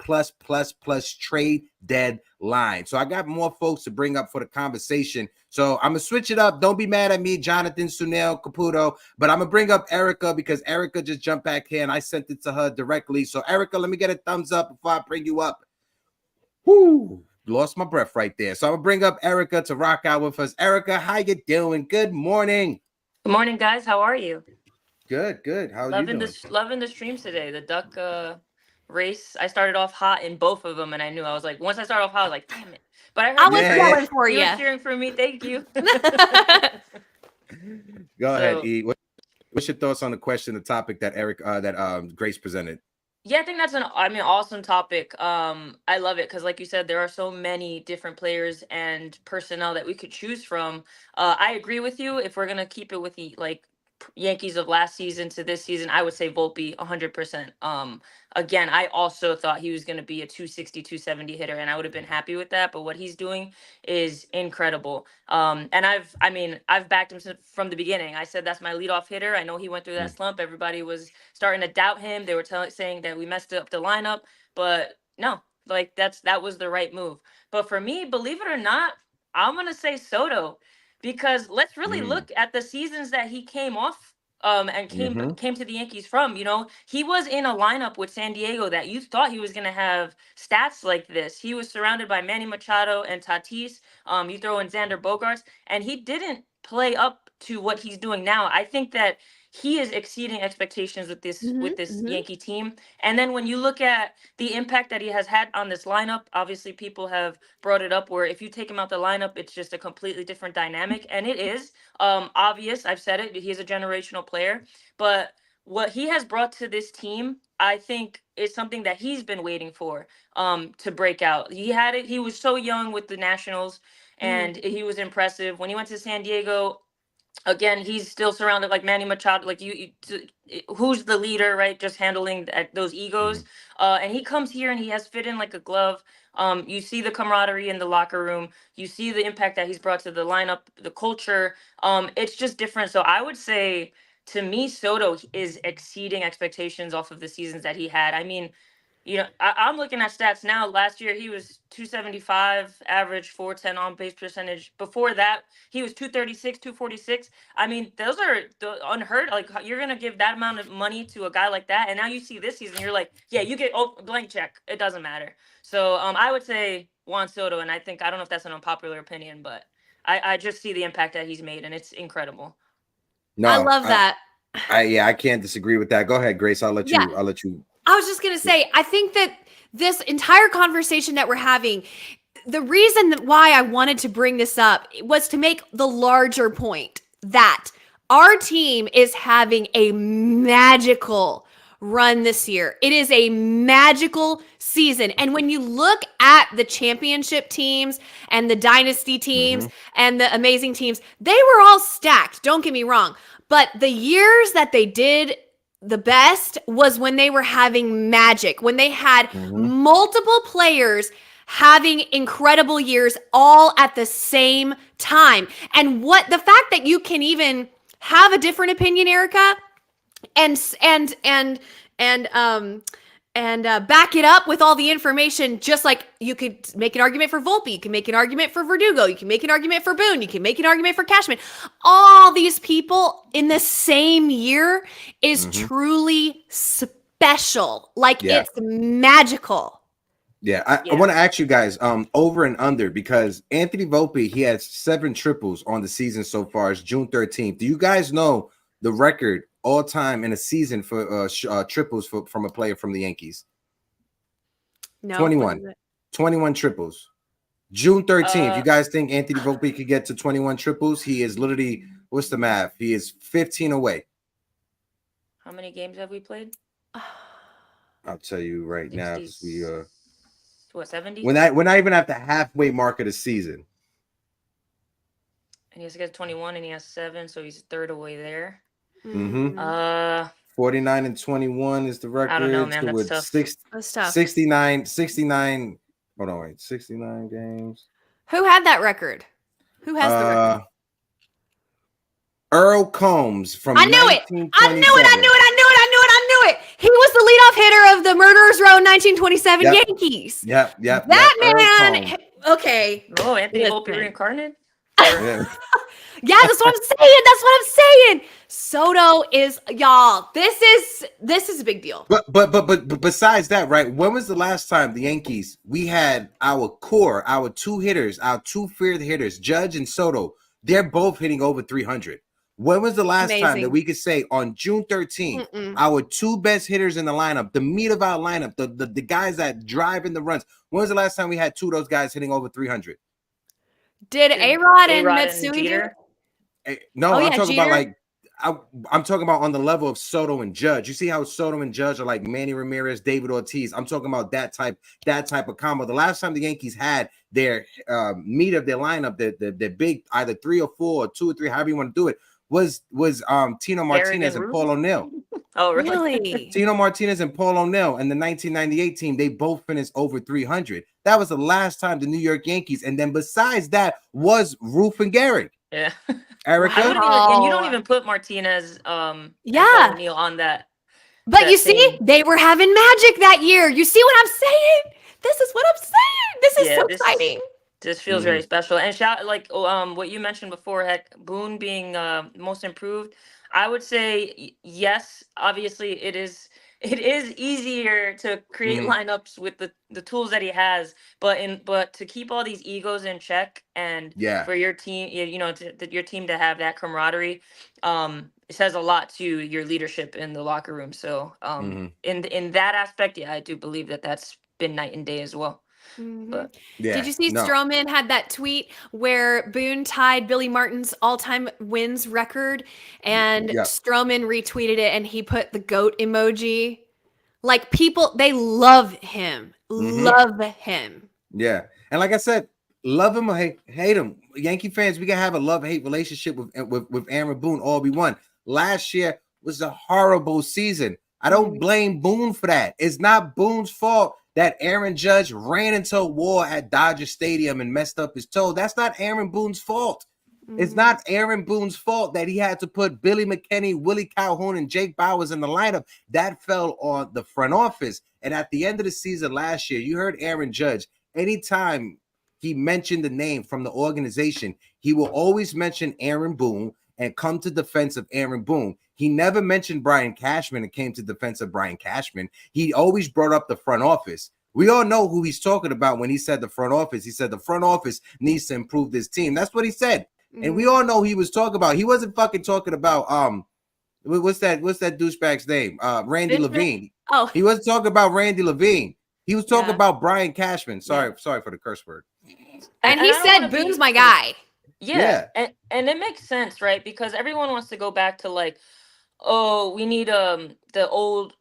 trade deadline. So I got more folks to bring up for the conversation. So I'm going to switch it up. Don't be mad at me, Jonathan, Sunil, Caputo, but I'm going to bring up Erica because Erica just jumped back here and I sent it to her directly. So Erica, let me get a thumbs up before I bring you up. Whoo, lost my breath right there. So I'm going to bring up Erica to rock out with us. Erica, how you doing? Good morning. Good morning, guys. How are you? Good. How are you doing? Loving the streams today. The duck race. I started off hot in both of them, and I knew I was like, once I started off hot, I was like, damn it. But I heard I was going for you you. were cheering for me. Thank you. Go ahead, E. What's your thoughts on the question, the topic that Grace presented? Yeah, I think that's an awesome topic. I love it because, like you said, there are so many different players and personnel that we could choose from. I agree with you. If we're gonna keep it with the Yankees of last season to this season, I would say Volpe 100%. Again, I also thought he was going to be a 260, 270 hitter, and I would have been happy with that. But what he's doing is incredible. And I've backed him from the beginning. I said that's my leadoff hitter. I know he went through that slump. Everybody was starting to doubt him. They were saying that we messed up the lineup, but no, that was the right move. But for me, believe it or not, I'm gonna say Soto. Because let's really look at the seasons that he came off and came to the Yankees from. He was in a lineup with San Diego that you thought he was going to have stats like this. He was surrounded by Manny Machado and Tatis. You throw in Xander Bogaerts, and he didn't play up to what he's doing now. I think that he is exceeding expectations with this Yankee team. And then when you look at the impact that he has had on this lineup, obviously people have brought it up where if you take him out the lineup, it's just a completely different dynamic. And it is obvious. I've said it. He's a generational player. But what he has brought to this team, I think, is something that he's been waiting for to break out. He had it. He was so young with the Nationals, and he was impressive. When he went to San Diego, again, he's still surrounded like Manny Machado, like who's the leader, right? Just handling those egos. And he comes here and he has fit in like a glove. You see the camaraderie in the locker room. You see the impact that he's brought to the lineup, the culture. It's just different. So I would say, to me, Soto is exceeding expectations off of the seasons that he had. I mean, I'm looking at stats now. Last year, he was 275, average 410 on base percentage. Before that, he was 236, 246. I mean, those are unheard. Like, you're going to give that amount of money to a guy like that. And now you see this season, you're like, yeah, you get blank check. It doesn't matter. So I would say Juan Soto. And I don't know if that's an unpopular opinion, but I just see the impact that he's made, and it's incredible. No, I love that. I can't disagree with that. Go ahead, Grace. I'll let you. I was just going to say, I think that this entire conversation that we're having, the reason why I wanted to bring this up was to make the larger point that our team is having a magical run this year. It is a magical season. And when you look at the championship teams and the dynasty teams and the amazing teams, they were all stacked. Don't get me wrong. But the years that they did the best was when they were having magic, when they had multiple players having incredible years all at the same time. And the fact that you can even have a different opinion, Erica, and back it up with all the information. Just like you could make an argument for Volpe, you can make an argument for Verdugo, you can make an argument for Boone, you can make an argument for Cashman. All these people in the same year is truly special. Like it's magical. Yeah, I want to ask you guys over and under, because Anthony Volpe, he has 7 triples on the season so far. It's June 13th. Do you guys know the record all time in a season for triples from a player from the Yankees? No. 21 triples. June 13th. You guys think Anthony Volpe could get to 21 triples? He is literally, what's the math? He is 15 away. How many games have we played? I'll tell you right 60, now. We what, 70? we're not even at the halfway mark of the season. And he has to get 21 and he has 7, so he's a third away there. 49 and 21 is the record. I don't know, man. That's tough. That's tough. 69. Hold on, wait. 69 games. Who had that record? Who has the record? Earl Combs from I knew it. 1927. He was the leadoff hitter of the Murderers Row 1927 Yankees. Yep. That man. Okay. Oh, Anthony Volpe reincarnated? Yeah. Yeah, that's what I'm saying. Soto is, y'all. This is a big deal. But besides that, right? When was the last time the Yankees, we had our core, our 2 hitters, our 2 feared hitters, Judge and Soto? They're both hitting over 300. When was the last time that we could say on June 13th, our 2 best hitters in the lineup, the meat of our lineup, the guys that drive in the runs? When was the last time we had 2 of those guys hitting over 300? Did A-Rod and Matsui do it? No, I'm talking about like I'm talking about on the level of Soto and Judge. You see how Soto and Judge are like Manny Ramirez, David Ortiz. I'm talking about that type of combo. The last time the Yankees had their meat of their lineup, the big either 3 or 4 or 2 or 3, however you want to do it, was Tino Martinez and Paul O'Neill. Oh, really? Tino Martinez and Paul O'Neill in the 1998 team, they both finished over 300. That was the last time the New York Yankees. And then besides that was Roof and Gehrig. Yeah. Erica? And you don't even put Martinez and O'Neill on that. But that you see, they were having magic that year. You see what I'm saying? This is what I'm saying. This is so exciting. This feels very special. And what you mentioned before, Boone being most improved. I would say yes. Obviously, it is easier to create lineups with the tools that he has, but to keep all these egos in check and for your team, your team to have that camaraderie, it says a lot to your leadership in the locker room. So in that aspect, I do believe that's been night and day as well. But did you see Stroman had that tweet where Boone tied Billy Martin's all-time wins record, and Stroman retweeted it and he put the goat emoji? Like, people, they love him. Love him. Yeah. And like I said, love him or hate him. Yankee fans, we can have a love-hate relationship with Aaron Boone all we want. Last year was a horrible season. I don't blame Boone for that. It's not Boone's fault that Aaron Judge ran into a wall at Dodger Stadium and messed up his toe. That's not Aaron Boone's fault. It's not Aaron Boone's fault that he had to put Billy McKinney, Willie Calhoun, and Jake Bowers in the lineup. That fell on the front office. And at the end of the season last year, you heard Aaron Judge, anytime he mentioned the name from the organization, he will always mention Aaron Boone and come to defense of Aaron Boone. He never mentioned Brian Cashman and came to defense of Brian Cashman. He always brought up the front office. We all know who he's talking about when he said the front office. He said the front office needs to improve this team. That's what he said. And we all know he was talking about. He wasn't fucking talking about what's that douchebag's name? Randy Levine. Oh, he wasn't talking about Randy Levine. He was talking about Brian Cashman. Sorry for the curse word. And he said Boone's my guy. Yeah. And it makes sense, right? Because everyone wants to go back to like, oh, we need the old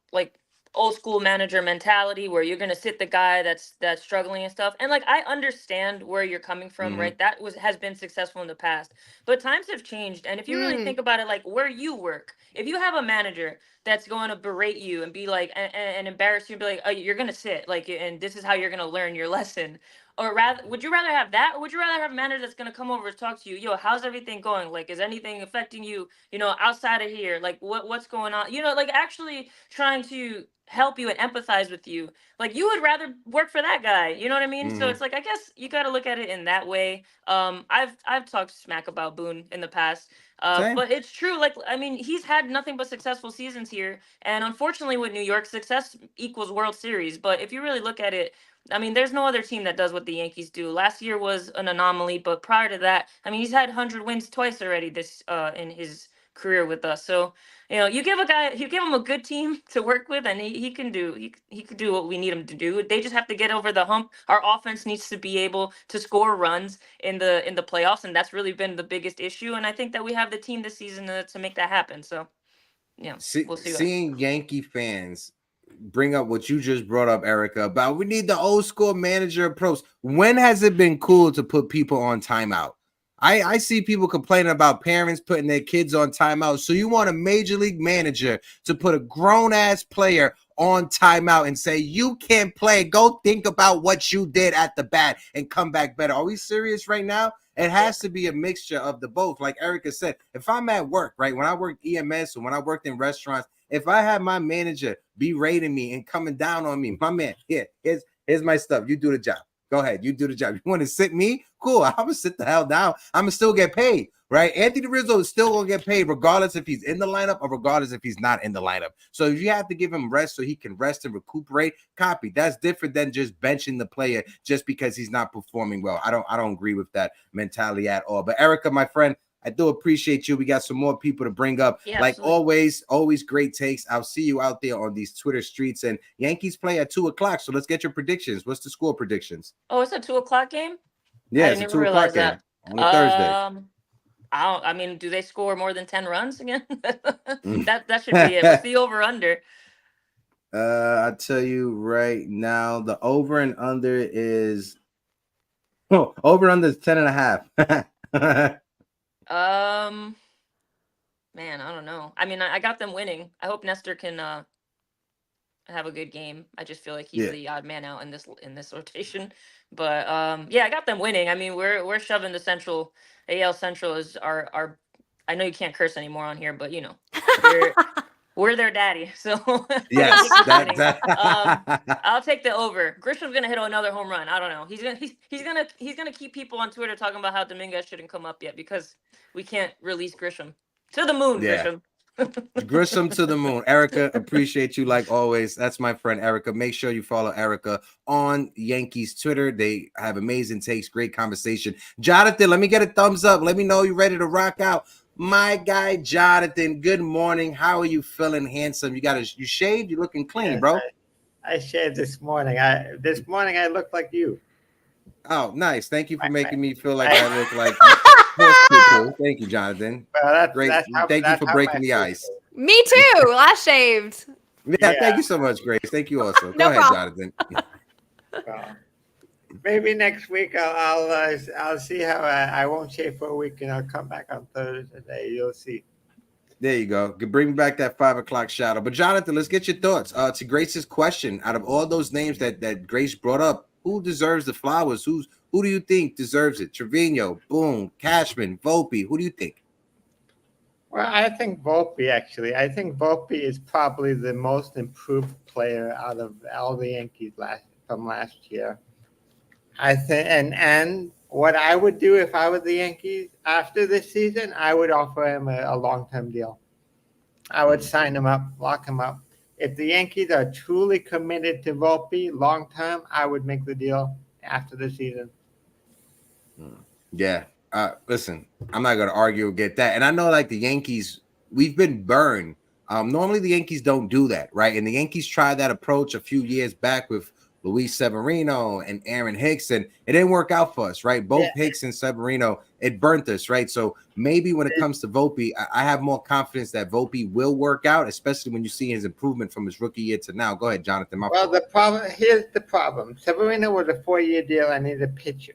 school manager mentality where you're gonna sit the guy that's struggling and stuff. And like, I understand where you're coming from, right? That has been successful in the past, but times have changed. And if you really think about it, like where you work, if you have a manager that's going to berate you and be like and embarrass you and be like, oh, you're gonna sit like, and this is how you're gonna learn your lesson. Or rather, would you rather have that, or would you rather have a manager that's going to come over to talk to you? Yo, how's everything going? Like, is anything affecting you, outside of here? Like, what's going on? Like actually trying to help you and empathize with you. Like, you would rather work for that guy. You know what I mean? So it's like, I guess you got to look at it in that way. I've talked smack about Boone in the past. Same. But it's true. Like, I mean, he's had nothing but successful seasons here. And unfortunately with New York, success equals World Series. But if you really look at it, I mean, there's no other team that does what the Yankees do. Last year was an anomaly, but prior to that, I mean, he's had 100 wins twice already this in his career with us. So, you give him a good team to work with, and he can do he could do what we need him to do. They just have to get over the hump. Our offense needs to be able to score runs in the playoffs, and that's really been the biggest issue. And I think that we have the team this season to make that happen. So, we'll see. Seeing Yankee fans bring up what you just brought up, Erica, about we need the old school manager approach. When has it been cool to put people on timeout? I see people complaining about parents putting their kids on timeout. So you want a major league manager to put a grown-ass player on timeout and say, you can't play. Go think about what you did at the bat and come back better. Are we serious right now? It has to be a mixture of the both. Like Erica said, if I'm at work, right, when I worked EMS or when I worked in restaurants, if I had my manager berating me and coming down on me, my man, here's my stuff. You do the job. Go ahead. You do the job. You want to sit me? Cool. I'm going to sit the hell down. I'm going to still get paid, right? Anthony Rizzo is still going to get paid regardless if he's in the lineup or regardless if he's not in the lineup. So if you have to give him rest so he can rest and recuperate, copy. That's different than just benching the player just because he's not performing well. I don't agree with that mentality at all. But Erica, my friend, I do appreciate you. We got some more people to bring up. Yeah, like absolutely. always great takes. I'll see you out there on these Twitter streets. And Yankees play at 2:00. So let's get your predictions. What's the score predictions? Oh, it's a 2:00 game? Yeah, I it's a didn't 2:00 even realize game that. on a Thursday. I mean, do they score more than 10 runs again? that should be it. What's the over under? I'll tell you right now, the over and under is over and under is 10.5. Man, I don't know. I mean, I got them winning. I hope Nestor can have a good game. I just feel like he's the odd man out in this rotation. But I got them winning. I mean, we're shoving the AL Central is our I know you can't curse anymore on here, but we're their daddy. So yes, I'll take the over. Grisham's gonna hit another home run. I don't know. He's gonna keep people on Twitter talking about how Dominguez shouldn't come up yet because we can't release Grisham to the moon. Grisham. Grisham to the moon. Erica, appreciate you like always. That's my friend Erica. Make sure you follow Erica on Yankees Twitter. They have amazing takes, great conversation. Jonathan, let me get a thumbs up. Let me know you're ready to rock out. My guy Jonathan, good morning. How are you feeling, handsome? You shaved? You looking clean, Yes, bro? I shaved this morning. I look like you. Oh, nice. Thank you for making me feel like I look like people. Thank you, Jonathan. Well, Great. Thank you for breaking the ice. Me too. I shaved. Yeah, thank you so much, Grace. Thank you also. Go ahead, problem. Jonathan. Maybe next week I'll see how I won't shave for a week and I'll come back on Thursday. You'll see. There you go. Bring back that 5:00 shadow. But Jonathan, let's get your thoughts. To Grace's question, out of all those names that Grace brought up, who deserves the flowers? Who do you think deserves it? Trevino, Boone, Cashman, Volpe. Who do you think? Well, I think Volpe actually. I think Volpe is probably the most improved player out of all the Yankees from last year. I think, and what I would do if I were the Yankees after this season, I would offer him a long-term deal. I would sign him up, lock him up. If the Yankees are truly committed to Volpe long-term, I would make the deal after the season. Yeah. Listen, I'm not going to argue or get that. And I know like the Yankees, we've been burned. Normally the Yankees don't do that, right? And the Yankees tried that approach a few years back with Luis Severino and Aaron Hicks, and it didn't work out for us, right? Both Hicks and Severino, it burnt us, right? So maybe when it comes to Volpe, I have more confidence that Volpe will work out, especially when you see his improvement from his rookie year to now. Go ahead, Jonathan. Here's the problem. Severino was a 4-year deal. I need a pitcher.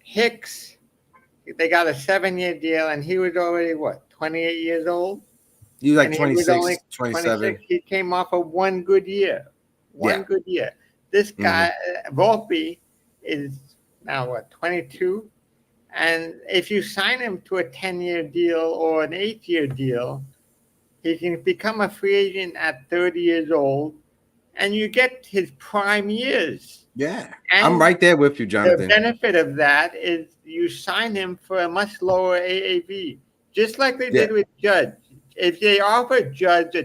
Hicks, they got a 7-year deal, and he was already, 28 years old? He was like 26, 27. He came off of one good year. Good year. This guy, Volpe, is now what, 22? And if you sign him to a 10-year deal or an 8-year deal, he can become a free agent at 30 years old, and you get his prime years. Yeah, And I'm right there with you, the Jonathan. benefit of that is you sign him for a much lower AAV, just like they did with Judge. If they offered Judge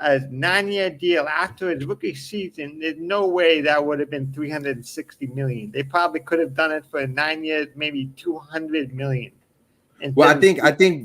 a 9-year deal after his rookie season, there's no way that would have been $360 million. They probably could have done it for 9 years, maybe $200 million. Well, I think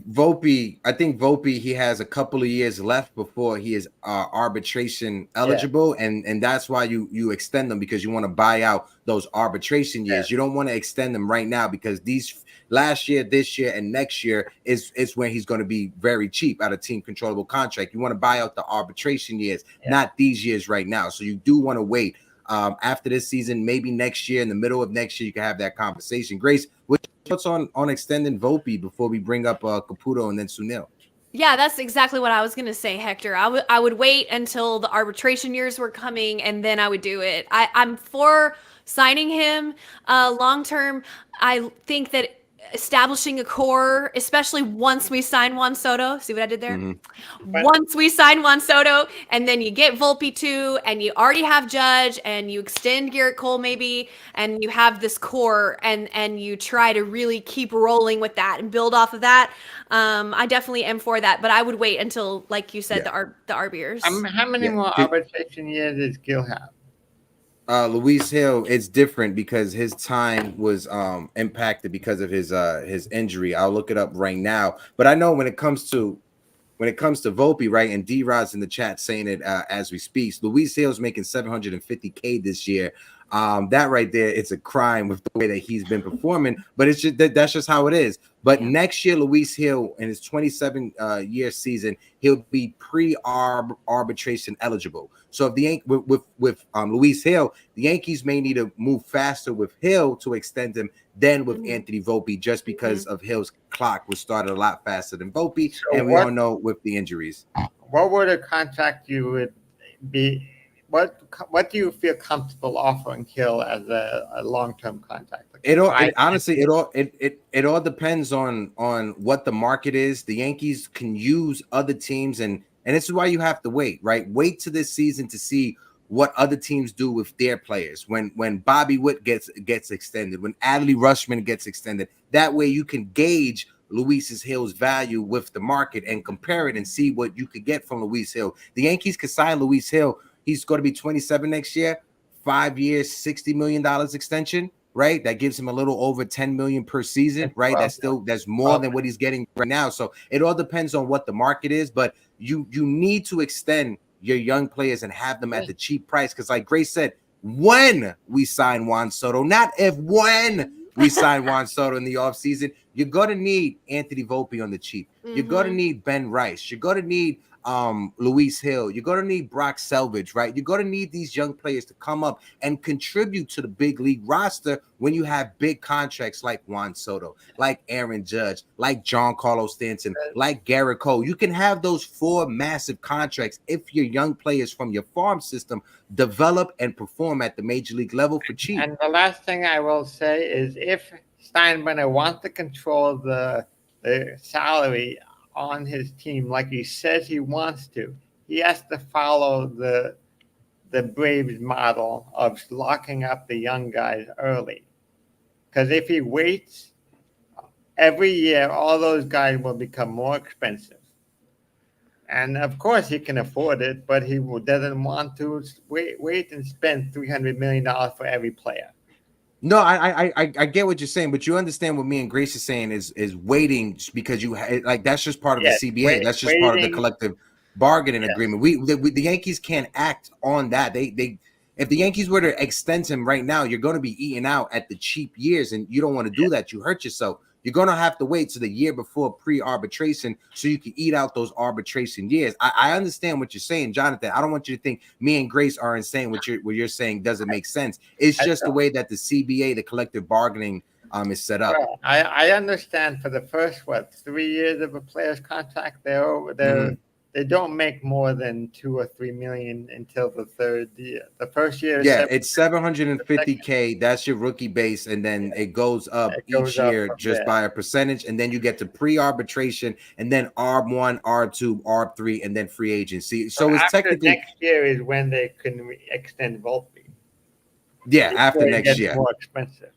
Volpe, he has a couple of years left before he is arbitration eligible, and that's why you extend them, because you want to buy out those arbitration years. You don't want to extend them right now, because these last year, this year, and next year is when he's going to be very cheap out of team controllable contract. You want to buy out the arbitration years, not these years right now. So you do want to wait after this season, maybe next year, in the middle of next year, you can have that conversation. Grace, what's on extending Volpe before we bring up Caputo and then Sunil? Yeah, that's exactly what I was going to say, Hector. I would wait until the arbitration years were coming, and then I would do it. I'm for signing him long term. I think that establishing a core, especially once we sign Juan Soto. See what I did there? Once we sign Juan Soto, and then you get Volpe too, and you already have Judge, and you extend Gerrit Cole maybe, and you have this core, and you try to really keep rolling with that and build off of that. I definitely am for that, but I would wait until, like you said, the ARB years. How many more arbitration years does Gil have? Luis Hill, it's different because his time was impacted because of his injury. I'll look it up right now, but I know when it comes to Volpe, right, and D-Rod's in the chat saying it as we speak, Luis Hill's making $750K this year. That right there, it's a crime with the way that he's been performing, but it's just that's just how it is. But next year, Luis Hill, in his 27-year season, he'll be pre-arbitration eligible. So if with Luis Hill, the Yankees may need to move faster with Hill to extend him than with Anthony Volpe, just because of Hill's clock was started a lot faster than Volpe, and we all know with the injuries. What would a contract you would be? What do you feel comfortable offering Hill as a long-term contract? It all depends on what the market is. The Yankees can use other teams, and this is why you have to wait, right? Wait to this season to see what other teams do with their players. When Bobby Witt gets extended, when Adley Rutschman gets extended, that way you can gauge Luis Hill's value with the market and compare it and see what you could get from Luis Hill. The Yankees could sign Luis Hill. He's going to be 27 next year, 5 years, $60 million extension, right? That gives him a little over $10 million per season, right? That's more than what he's getting right now. So it all depends on what the market is, but you need to extend your young players and have them at the cheap price. Because like Grace said, when we sign Juan Soto, not if, when we sign Juan Soto in the offseason, you're going to need Anthony Volpe on the cheap. You're going to need Ben Rice. You're going to need Luis Hill. You're going to need Brock Selvage, right? You're going to need these young players to come up and contribute to the big league roster when you have big contracts like Juan Soto, like Aaron Judge, like Giancarlo Stanton, like Gerrit Cole. You can have those 4 massive contracts if your young players from your farm system develop and perform at the major league level for cheap. And the last thing I will say is, if Steinbrenner wants to control the salary on his team like he says he wants to, he has to follow the Braves model of locking up the young guys early. Because if he waits, every year all those guys will become more expensive. And of course he can afford it, but he doesn't want to wait and spend $300 million for every player. No, I get what you're saying, but you understand what me and Grace is saying is waiting, because that's just part of the CBA. That's just part of the collective bargaining agreement. The Yankees can't act on that. They if the Yankees were to extend him right now, you're going to be eating out at the cheap years, and you don't want to do that. You hurt yourself. You're going to have to wait to the year before pre-arbitration so you can eat out those arbitration years. I understand what you're saying, Jonathan. I don't want you to think me and Grace aren't saying what you're saying doesn't make sense. It's just the way that the CBA, the collective bargaining, is set up. Well, I understand for the first 3 years of a player's contract, they're they don't make more than 2 or 3 million until the third year. The first year, is Yeah, it's 750K. That's your rookie base, and then it goes up It goes each up year from just there. by a percentage, and then you get to pre-arbitration, and then R1, R2, R3, and then free agency. So it's after technically next year is when they can extend Volpe. after Before it next gets year. more expensive.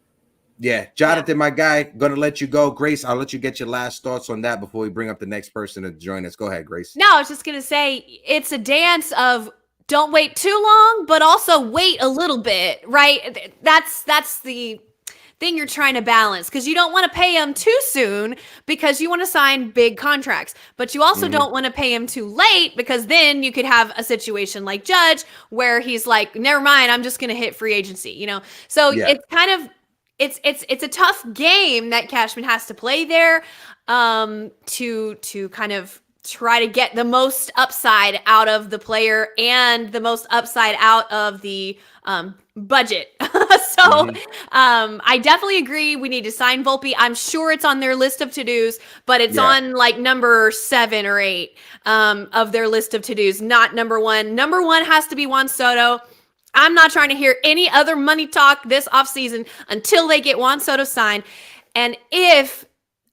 Yeah, Jonathan, my guy, gonna let you go. Grace, I'll let you get your last thoughts on that before we bring up the next person to join us. Go ahead, Grace. No, I was just gonna say it's a dance of don't wait too long, but also wait a little bit, right? That's the thing you're trying to balance because you don't want to pay him too soon because you want to sign big contracts, but you also don't want to pay him too late because then you could have a situation like Judge where he's like, never mind, I'm just gonna hit free agency, you know? So it's kind of it's a tough game that Cashman has to play there to kind of try to get the most upside out of the player and the most upside out of the budget. So I definitely agree we need to sign Volpe. I'm sure it's on their list of to-dos, but it's on like number 7 or 8 of their list of to-dos, not number 1. Number 1 has to be Juan Soto. I'm not trying to hear any other money talk this offseason until they get Juan Soto signed. And if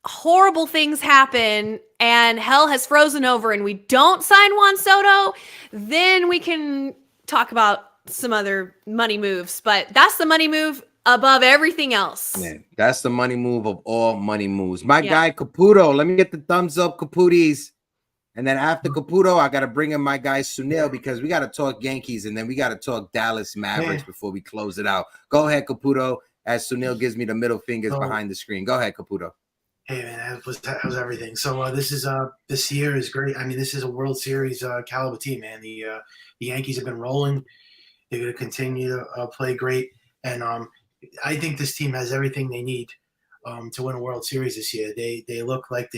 horrible things happen and hell has frozen over and we don't sign Juan Soto, then we can talk about some other money moves. But that's the money move above everything else. Man, that's the money move of all money moves. My guy Caputo, let me get the thumbs up, Caputis. And then after Caputo, I got to bring in my guy Sunil because we got to talk Yankees and then we got to talk Dallas Mavericks before we close it out. Go ahead, Caputo, as Sunil gives me the middle fingers behind the screen. Go ahead, Caputo. Hey, man, how's everything? So this year is great. I mean, this is a World Series caliber team, man. The Yankees have been rolling. They're going to continue to play great. And I think this team has everything they need to win a World Series this year. They look like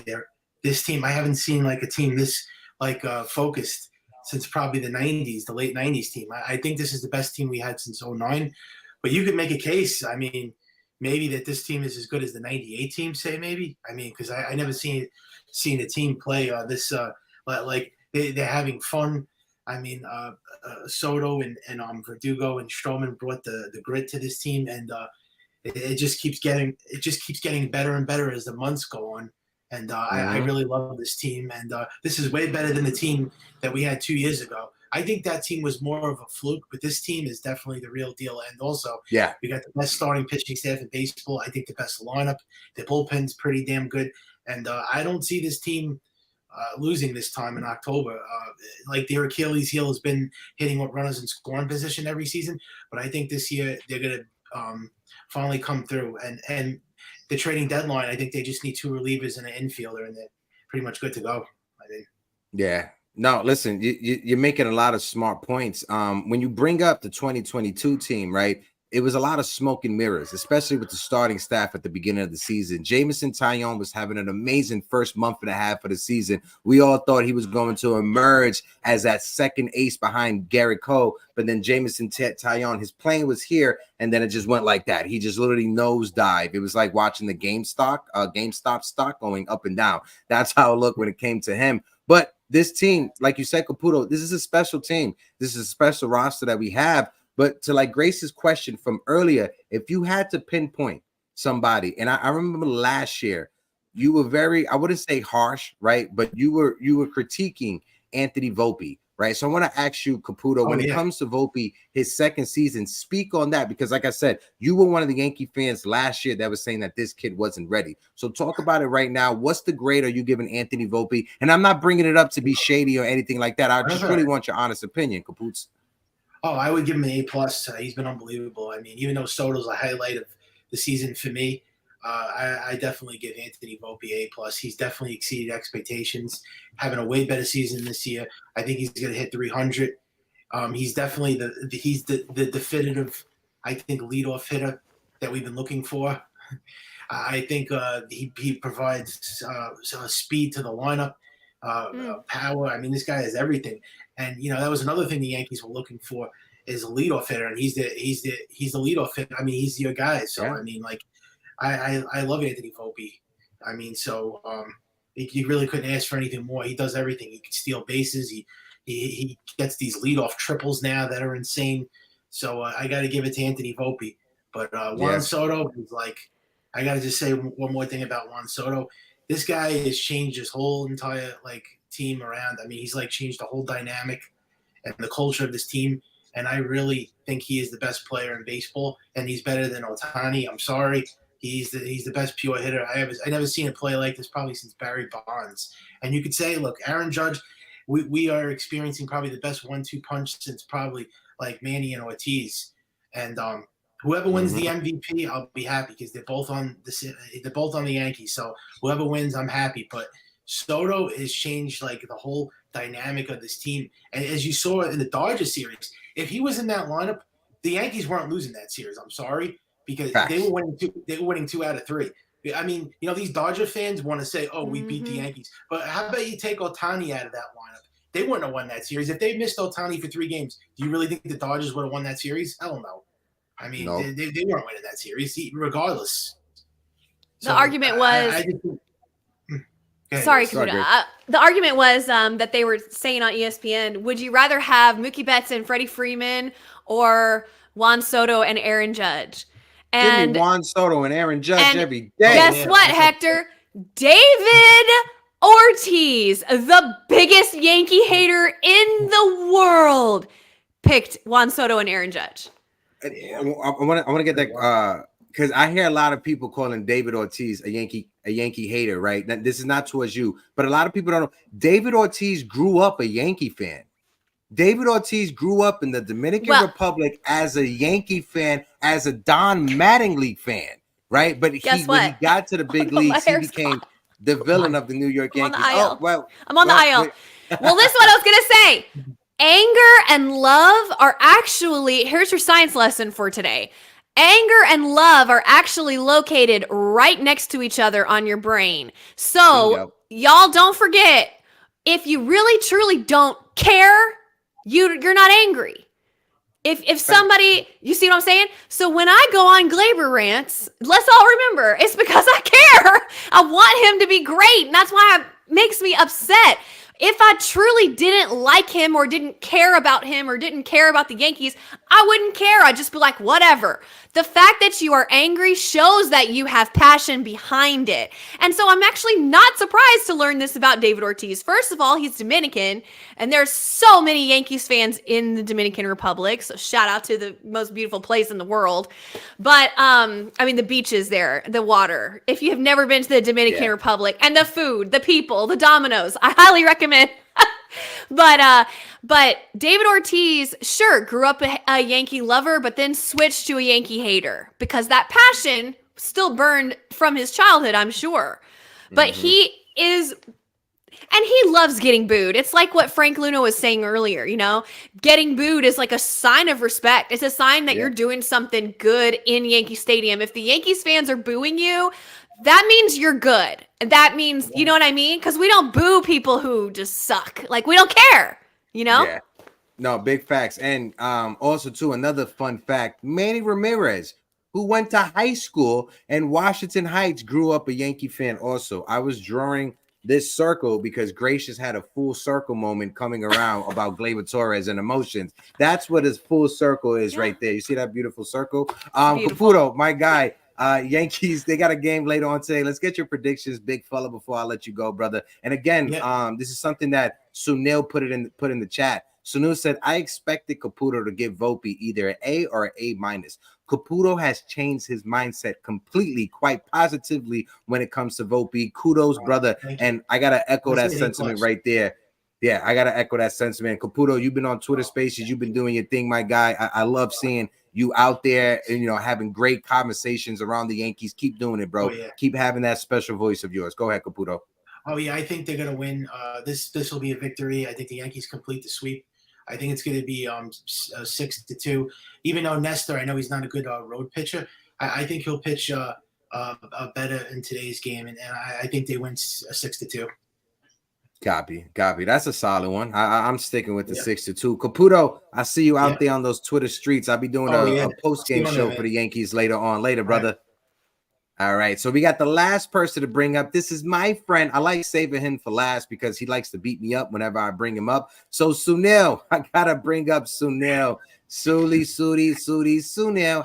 this team. I haven't seen like a team this focused since probably the 90s, the late 90s team. I think this is the best team we had since 09. But you could make a case, I mean, maybe that this team is as good as the 98 team, say maybe. I mean, because I never seen the team play this like they're having fun. I mean, Soto and Verdugo and Stroman brought the grit to this team, and it just keeps getting better and better as the months go on. And I really love this team, and this is way better than the team that we had 2 years ago. I think that team was more of a fluke, but this team is definitely the real deal. And also, we got the best starting pitching staff in baseball. I think the best lineup. The bullpen's pretty damn good, and I don't see this team losing this time in October. Like their Achilles heel has been hitting runners in scoring position every season, but I think this year they're going to finally come through. And the trading deadline, I think they just need 2 relievers and an infielder, and they're pretty much good to go. I think. Yeah. No, listen, you're making a lot of smart points. When you bring up the 2022 team, right, it was a lot of smoke and mirrors, especially with the starting staff at the beginning of the season. Jameson Taillon was having an amazing first month and a half of the season. We all thought he was going to emerge as that second ace behind Gerrit Cole, but then Jameson Taillon, his plane was here, and then it just went like that. He just literally nosedive. It was like watching the GameStop stock going up and down. That's how it looked when it came to him. But this team, like you said, Caputo, this is a special team. This is a special roster that we have. But to like Grace's question from earlier, if you had to pinpoint somebody, and I remember last year, you were very, I wouldn't say harsh, right? But you were critiquing Anthony Volpe, right? So I want to ask you, Caputo, when it comes to Volpe, his second season, speak on that, because like I said, you were one of the Yankee fans last year that was saying that this kid wasn't ready. So talk about it right now. What's the grade are you giving Anthony Volpe? And I'm not bringing it up to be shady or anything like that. I just really want your honest opinion, Caputo. Oh, I would give him an A+. He's been unbelievable. I mean, even though Soto's a highlight of the season for me, I definitely give Anthony Volpe A+. He's definitely exceeded expectations, having a way better season this year. I think he's going to hit 300. He's definitely the definitive, I think, leadoff hitter that we've been looking for. I think he provides speed to the lineup, power. I mean, this guy has everything. And that was another thing the Yankees were looking for is a leadoff hitter, and he's the leadoff hitter. I mean, he's your guy. So I mean, like, I love Anthony Volpe. I mean, so you really couldn't ask for anything more. He does everything. He can steal bases. He gets these leadoff triples now that are insane. So I got to give it to Anthony Volpe. But Juan Soto is like, I got to just say one more thing about Juan Soto. This guy has changed his whole entire team around. I mean, he's changed the whole dynamic and the culture of this team. And I really think he is the best player in baseball, and he's better than Ohtani. I'm sorry. He's the best pure hitter I never seen a play like this probably since Barry Bonds. And you could say, look, Aaron Judge, we are experiencing probably the best 1-2 punch since probably Manny and Ortiz. And whoever wins the MVP, I'll be happy because they're both on the Yankees. So whoever wins, I'm happy. But Soto has changed the whole dynamic of this team. And as you saw in the Dodgers series, if he was in that lineup, the Yankees weren't losing that series. I'm sorry, because they were winning 2 out of 3. I mean, these Dodger fans want to say, "Oh, we beat the Yankees," but how about you take Ohtani out of that lineup? They wouldn't have won that series if they missed Ohtani for 3 games. Do you really think the Dodgers would have won that series? Hell no. I mean, they weren't winning that series regardless. The argument was. Sorry, the argument was that they were saying on ESPN, would you rather have Mookie Betts and Freddie Freeman or Juan Soto and Aaron Judge? And give me Juan Soto and Aaron Judge every day. Guess what, Hector? David Ortiz, the biggest Yankee hater in the world, picked Juan Soto and Aaron Judge. I want to get that because I hear a lot of people calling David Ortiz a Yankee hater, right? Now, this is not towards you, but a lot of people don't know. David Ortiz grew up a Yankee fan. David Ortiz grew up in the Dominican Republic as a Yankee fan, as a Don Mattingly fan, right? But when he got to the big leagues, he became the villain of the New York Yankees. I'm on the aisle. Well, this is what I was going to say. Anger and love are actually, here's your science lesson for today. Anger and love are actually located right next to each other on your brain. So y'all don't forget, if you really truly don't care, you're not angry. If somebody, you see what I'm saying? So when I go on Glaber rants, let's all remember, it's because I care. I want him to be great, and that's why it makes me upset. If I truly didn't like him or didn't care about him or didn't care about the Yankees, I wouldn't care. I'd just be like, whatever. The fact that you are angry shows that you have passion behind it. And so I'm actually not surprised to learn this about David Ortiz. First of all, he's Dominican, and there's so many Yankees fans in the Dominican Republic. So shout out to the most beautiful place in the world. But, the beaches there, the water. If you have never been to the Dominican Republic, and the food, the people, the Domino's, I highly recommend. But David Ortiz, sure, grew up a Yankee lover, but then switched to a Yankee hater because that passion still burned from his childhood, I'm sure. But he is, and he loves getting booed. It's like what Frank Luna was saying earlier, getting booed is like a sign of respect. It's a sign that you're doing something good in Yankee Stadium. If the Yankees fans are booing you, that means you're good. And that means, you know what I mean? Because we don't boo people who just suck. We don't care, Yeah. No, big facts. And also, too, another fun fact, Manny Ramirez, who went to high school in Washington Heights, grew up a Yankee fan also. I was drawing this circle because Gracious had a full circle moment coming around about Gleyber Torres and emotions. That's what his full circle is right there. You see that beautiful circle? Caputo, my guy. Yankees, they got a game later on today. Let's get your predictions, big fella, before I let you go, brother. And again, this is something that Sunil put in the chat. Sunil said, I expected Caputo to give Volpe either an A or an A-. Caputo has changed his mindset completely, quite positively when it comes to Volpe. Kudos, brother. And I gotta echo that sentiment right there. Yeah, I gotta echo that sentiment. Caputo, you've been on Twitter Spaces, you've been doing your thing, my guy. I love seeing you out there and having great conversations around the Yankees. Keep doing it, bro. Keep having that special voice of yours. Go ahead, Caputo. Oh yeah, I think they're gonna win. This will be a victory. I think the Yankees complete the sweep. I think it's gonna be 6-2. Even though Nestor, I know he's not a good road pitcher, I think he'll pitch better in today's game, and I think they win 6-2. Copy. That's a solid one. I'm sticking with the 6-2. Caputo, I see you out there on those Twitter streets. I'll be doing a post-game show for the Yankees later, brother. All right, so we got the last person to bring up. This is my friend. I like saving him for last because he likes to beat me up whenever I bring him up. So Sunil, I gotta bring up Sunil. Sunil.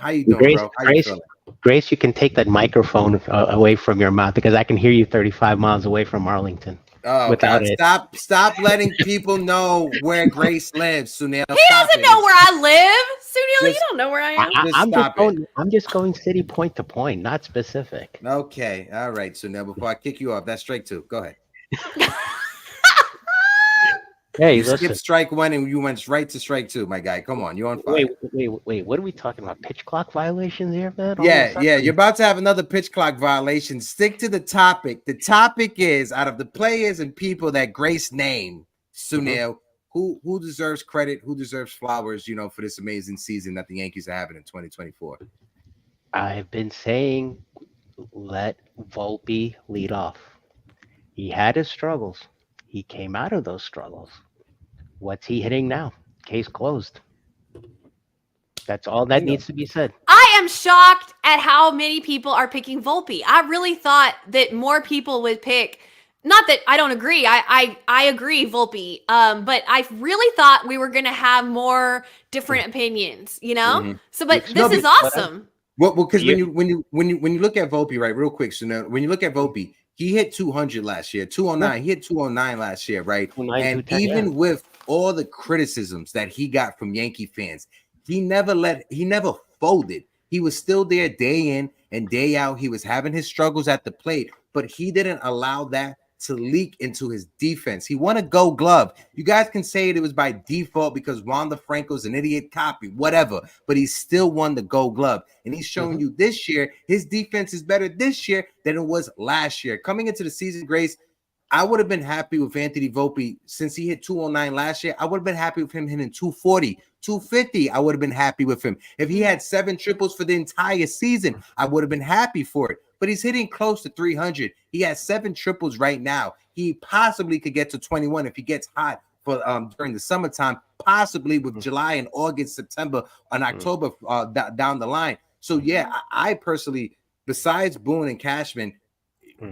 How you doing, bro? How you feeling? Grace, you can take that microphone away from your mouth because I can hear you 35 miles away from Arlington. Oh without God! Stop letting people know where Grace lives, Sunil. He doesn't know where I live, Sunil. You don't know where I am. I'm just going city point to point, not specific. Okay, all right, Sunil. Before I kick you off, that's strike two. Go ahead. Hey, you listen. skipped strike one and you went right to strike two, my guy. Come on, you're on fire. Wait. What are we talking about? Pitch clock violations here, man? Yeah. You're about to have another pitch clock violation. Stick to the topic. The topic is out of the players and people that Grace named, Sunil, who deserves credit, who deserves flowers, for this amazing season that the Yankees are having in 2024. I've been saying, let Volpe lead off. He had his struggles. He came out of those struggles. What's he hitting now? Case closed. That's all that needs to be said. I am shocked at how many people are picking Volpe. I really thought that more people would pick. Not that I don't agree. I agree, Volpe. But I really thought we were going to have more different opinions. So, but this is awesome. Well, because when you look at Volpe, right, real quick, so now when you look at Volpe, he hit 200 last year, 209. He hit 209 last year, right? And even with all the criticisms that he got from Yankee fans, he never folded. He was still there day in and day out. He was having his struggles at the plate, but he didn't allow that to leak into his defense. He won a Gold Glove. You guys can say it was by default because Wander Franco's an idiot copy, whatever, but he still won the Gold Glove. And he's showing you this year, his defense is better this year than it was last year. Coming into the season, Grace, I would have been happy with Anthony Volpe since he hit 209 last year. I would have been happy with him hitting 240, 250. I would have been happy with him. If he had 7 triples for the entire season, I would have been happy for it. But he's hitting close to 300. He has 7 triples right now. He possibly could get to 21 if he gets hot for during the summertime, possibly with July and August, September, and October down the line. So, yeah, I personally, besides Boone and Cashman,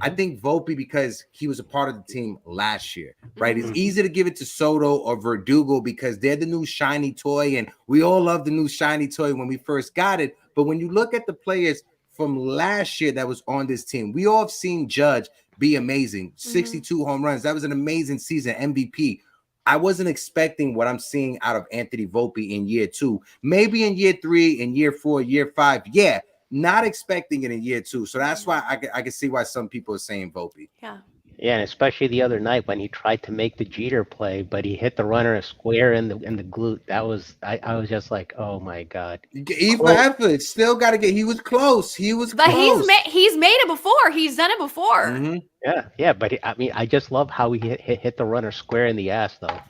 I think Volpe because he was a part of the team last year, right? It's easy to give it to Soto or Verdugo because they're the new shiny toy, and we all love the new shiny toy when we first got it. But when you look at the players from last year that was on this team, we all have seen Judge be amazing. 62 home runs. That was an amazing season, MVP. I wasn't expecting what I'm seeing out of Anthony Volpe in year 2. Maybe in year 3, in year 4, year 5. Yeah. Not expecting it in year 2. So that's why I can see why some people are saying Volpe. Yeah. Yeah, and especially the other night when he tried to make the Jeter play, but he hit the runner square in the glute. That was I was just like, oh my God. Even effort, still got to get. He was close. But close. he's made it before. He's done it before. Yeah. But I just love how he hit the runner square in the ass though.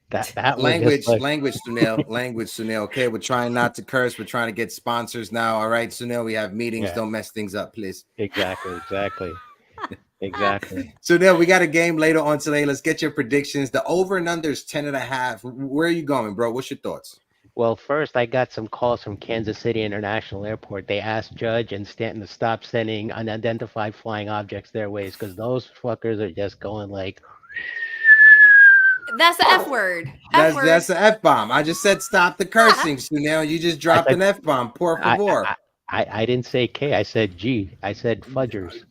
That language, Sunil. Okay, we're trying not to curse. We're trying to get sponsors now. All right, Sunil, we have meetings. Yeah. Don't mess things up, please. Exactly. Sunil, we got a game later on today. Let's get your predictions. The over and under is 10.5. Where are you going, bro? What's your thoughts? Well, first, I got some calls from Kansas City International Airport. They asked Judge and Stanton to stop sending unidentified flying objects their ways because those fuckers are just going like. That's the F word. That's the F-bomb. I just said stop the cursing, Sunil. You just dropped an F-bomb. Por favor. I didn't say K. I said G. I said fudgers.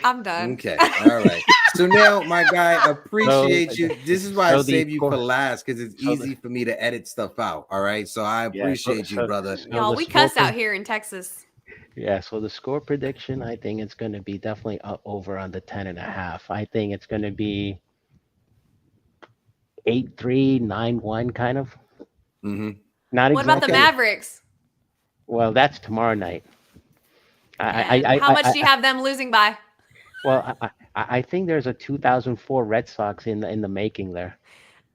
I'm done. Okay. All right. Sunil, my guy, appreciate you. This is why I save you for last because it's easy for me to edit stuff out. All right. So I appreciate you, brother. Y'all, we cuss out here in Texas. Yeah, so the score prediction, I think it's going to be definitely over on the 10.5. I think it's going to be 8-3, 9-1 kind of. Not what about the Mavericks? Well, that's tomorrow night. How much do you have them losing by? Well, I think there's a 2004 Red Sox in the making there.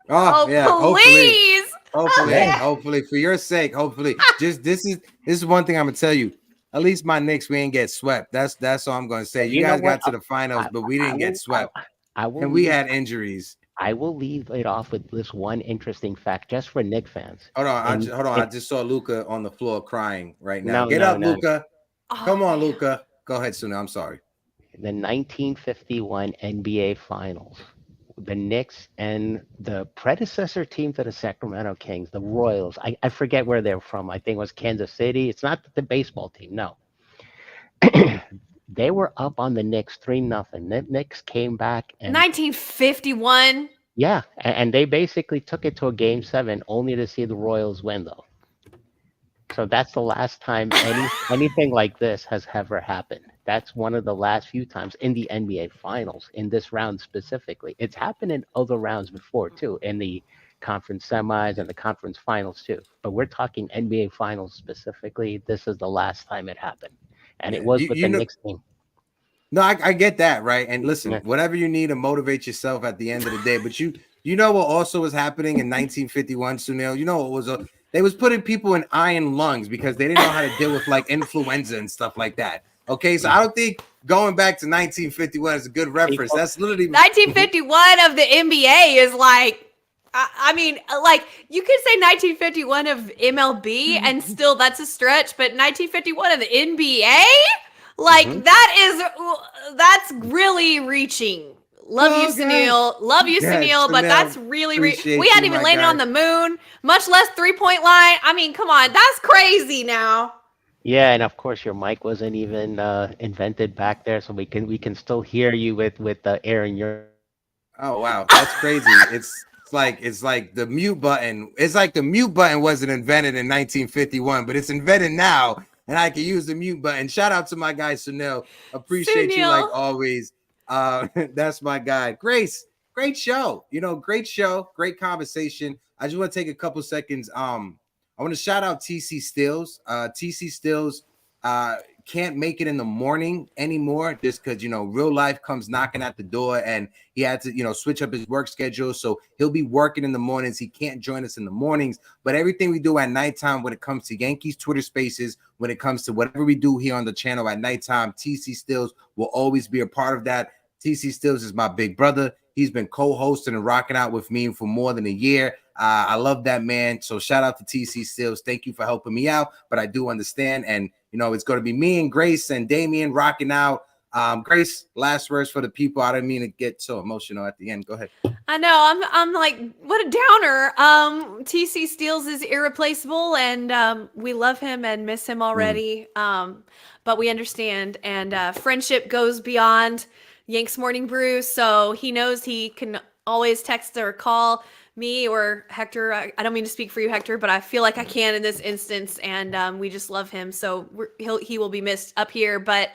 Oh yeah, please. Hopefully, for your sake, hopefully. Just this is one thing I'm gonna tell you. At least my Knicks, we didn't get swept. That's all I'm gonna say. You guys got to the finals, but we didn't get swept. And we had injuries. I will leave it off with this one interesting fact just for Knicks fans. Hold on. I just saw Luca on the floor crying right now. Get up, Luca. Come on, Luca. Go ahead, Sunil. I'm sorry. The 1951 NBA Finals. The Knicks and the predecessor team to the Sacramento Kings, the Royals. I forget where they're from. I think it was Kansas City. It's not the baseball team. No. They were up on the Knicks 3-0. The Knicks came back and 1951. yeah, and they basically took it to a game 7 only to see the Royals win though. So that's the last time anything like this has ever happened. That's one of the last few times in the NBA Finals, in this round specifically. It's happened in other rounds before too, in the conference semis and the conference finals too. But we're talking NBA Finals specifically. This is the last time it happened. And it was with the Knicks team. No, I get that, right? And listen, Yeah. whatever you need to motivate yourself at the end of the day. But you know what also was happening in 1951, Sunil? You know what was they was putting people in iron lungs because they didn't know how to deal with like influenza and stuff like that. Okay, so I don't think going back to 1951 is a good reference. That's literally 1951 of the NBA is like, I mean, like you could say 1951 of MLB and still that's a stretch, but 1951 of the NBA, like that's really reaching. Love you, Sunil. Love you, Sunil. But that's really, we hadn't even landed on the moon, much less 3-point line. I mean, come on, that's crazy now. Yeah, and of course your mic wasn't even invented back there, so we can still hear you with the air in your. Oh wow, that's crazy. It's like the mute button. It's like the mute button wasn't invented in 1951, but it's invented now, and I can use the mute button. Shout out to my guy Sunil. Appreciate you like always. That's my guy. Grace, great show. Great show, great conversation. I just want to take a couple seconds. I want to shout out TC Stills. TC Stills can't make it in the morning anymore just because, real life comes knocking at the door and he had to, switch up his work schedule. So he'll be working in the mornings. He can't join us in the mornings, but everything we do at nighttime when it comes to Yankees Twitter Spaces, when it comes to whatever we do here on the channel at nighttime, TC Stills will always be a part of that. TC Stills is my big brother. He's been co-hosting and rocking out with me for more than a year. I love that man. So shout out to TC Stills. Thank you for helping me out. But I do understand. And, it's going to be me and Grace and Damien rocking out. Grace, last words for the people. I didn't mean to get so emotional at the end. Go ahead. I know. I'm like, what a downer. TC Stills is irreplaceable and we love him and miss him already. But we understand. And friendship goes beyond Yankees Morning Brew. So he knows he can always text or call me or Hector. I don't mean to speak for you, Hector, but I feel like I can in this instance, and we just love him. So he will be missed up here, but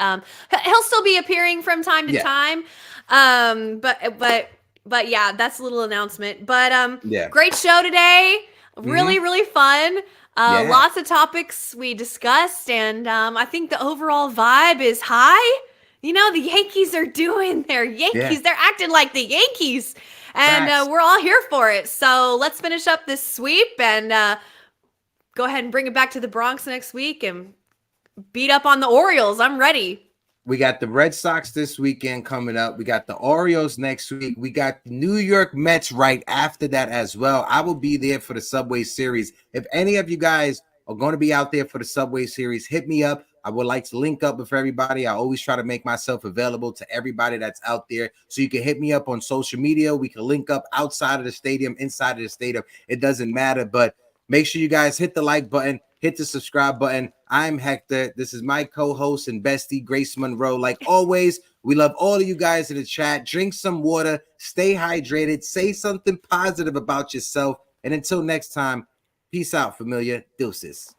he'll still be appearing from time to time. But yeah, that's a little announcement. But great show today. Really, really fun. Lots of topics we discussed, and I think the overall vibe is high. The Yankees are doing their Yankees. Yeah. They're acting like the Yankees. And we're all here for it. So let's finish up this sweep and go ahead and bring it back to the Bronx next week and beat up on the Orioles. I'm ready. We got the Red Sox this weekend coming up. We got the Orioles next week. We got the New York Mets right after that as well. I will be there for the Subway Series. If any of you guys are going to be out there for the Subway Series, hit me up. I would like to link up with everybody. I always try to make myself available to everybody that's out there. So you can hit me up on social media. We can link up outside of the stadium, inside of the stadium. It doesn't matter. But make sure you guys hit the like button, hit the subscribe button. I'm Hector. This is my co-host and bestie, Grace Monroe. Like always, we love all of you guys in the chat. Drink some water. Stay hydrated. Say something positive about yourself. And until next time, peace out, familia. Deuces.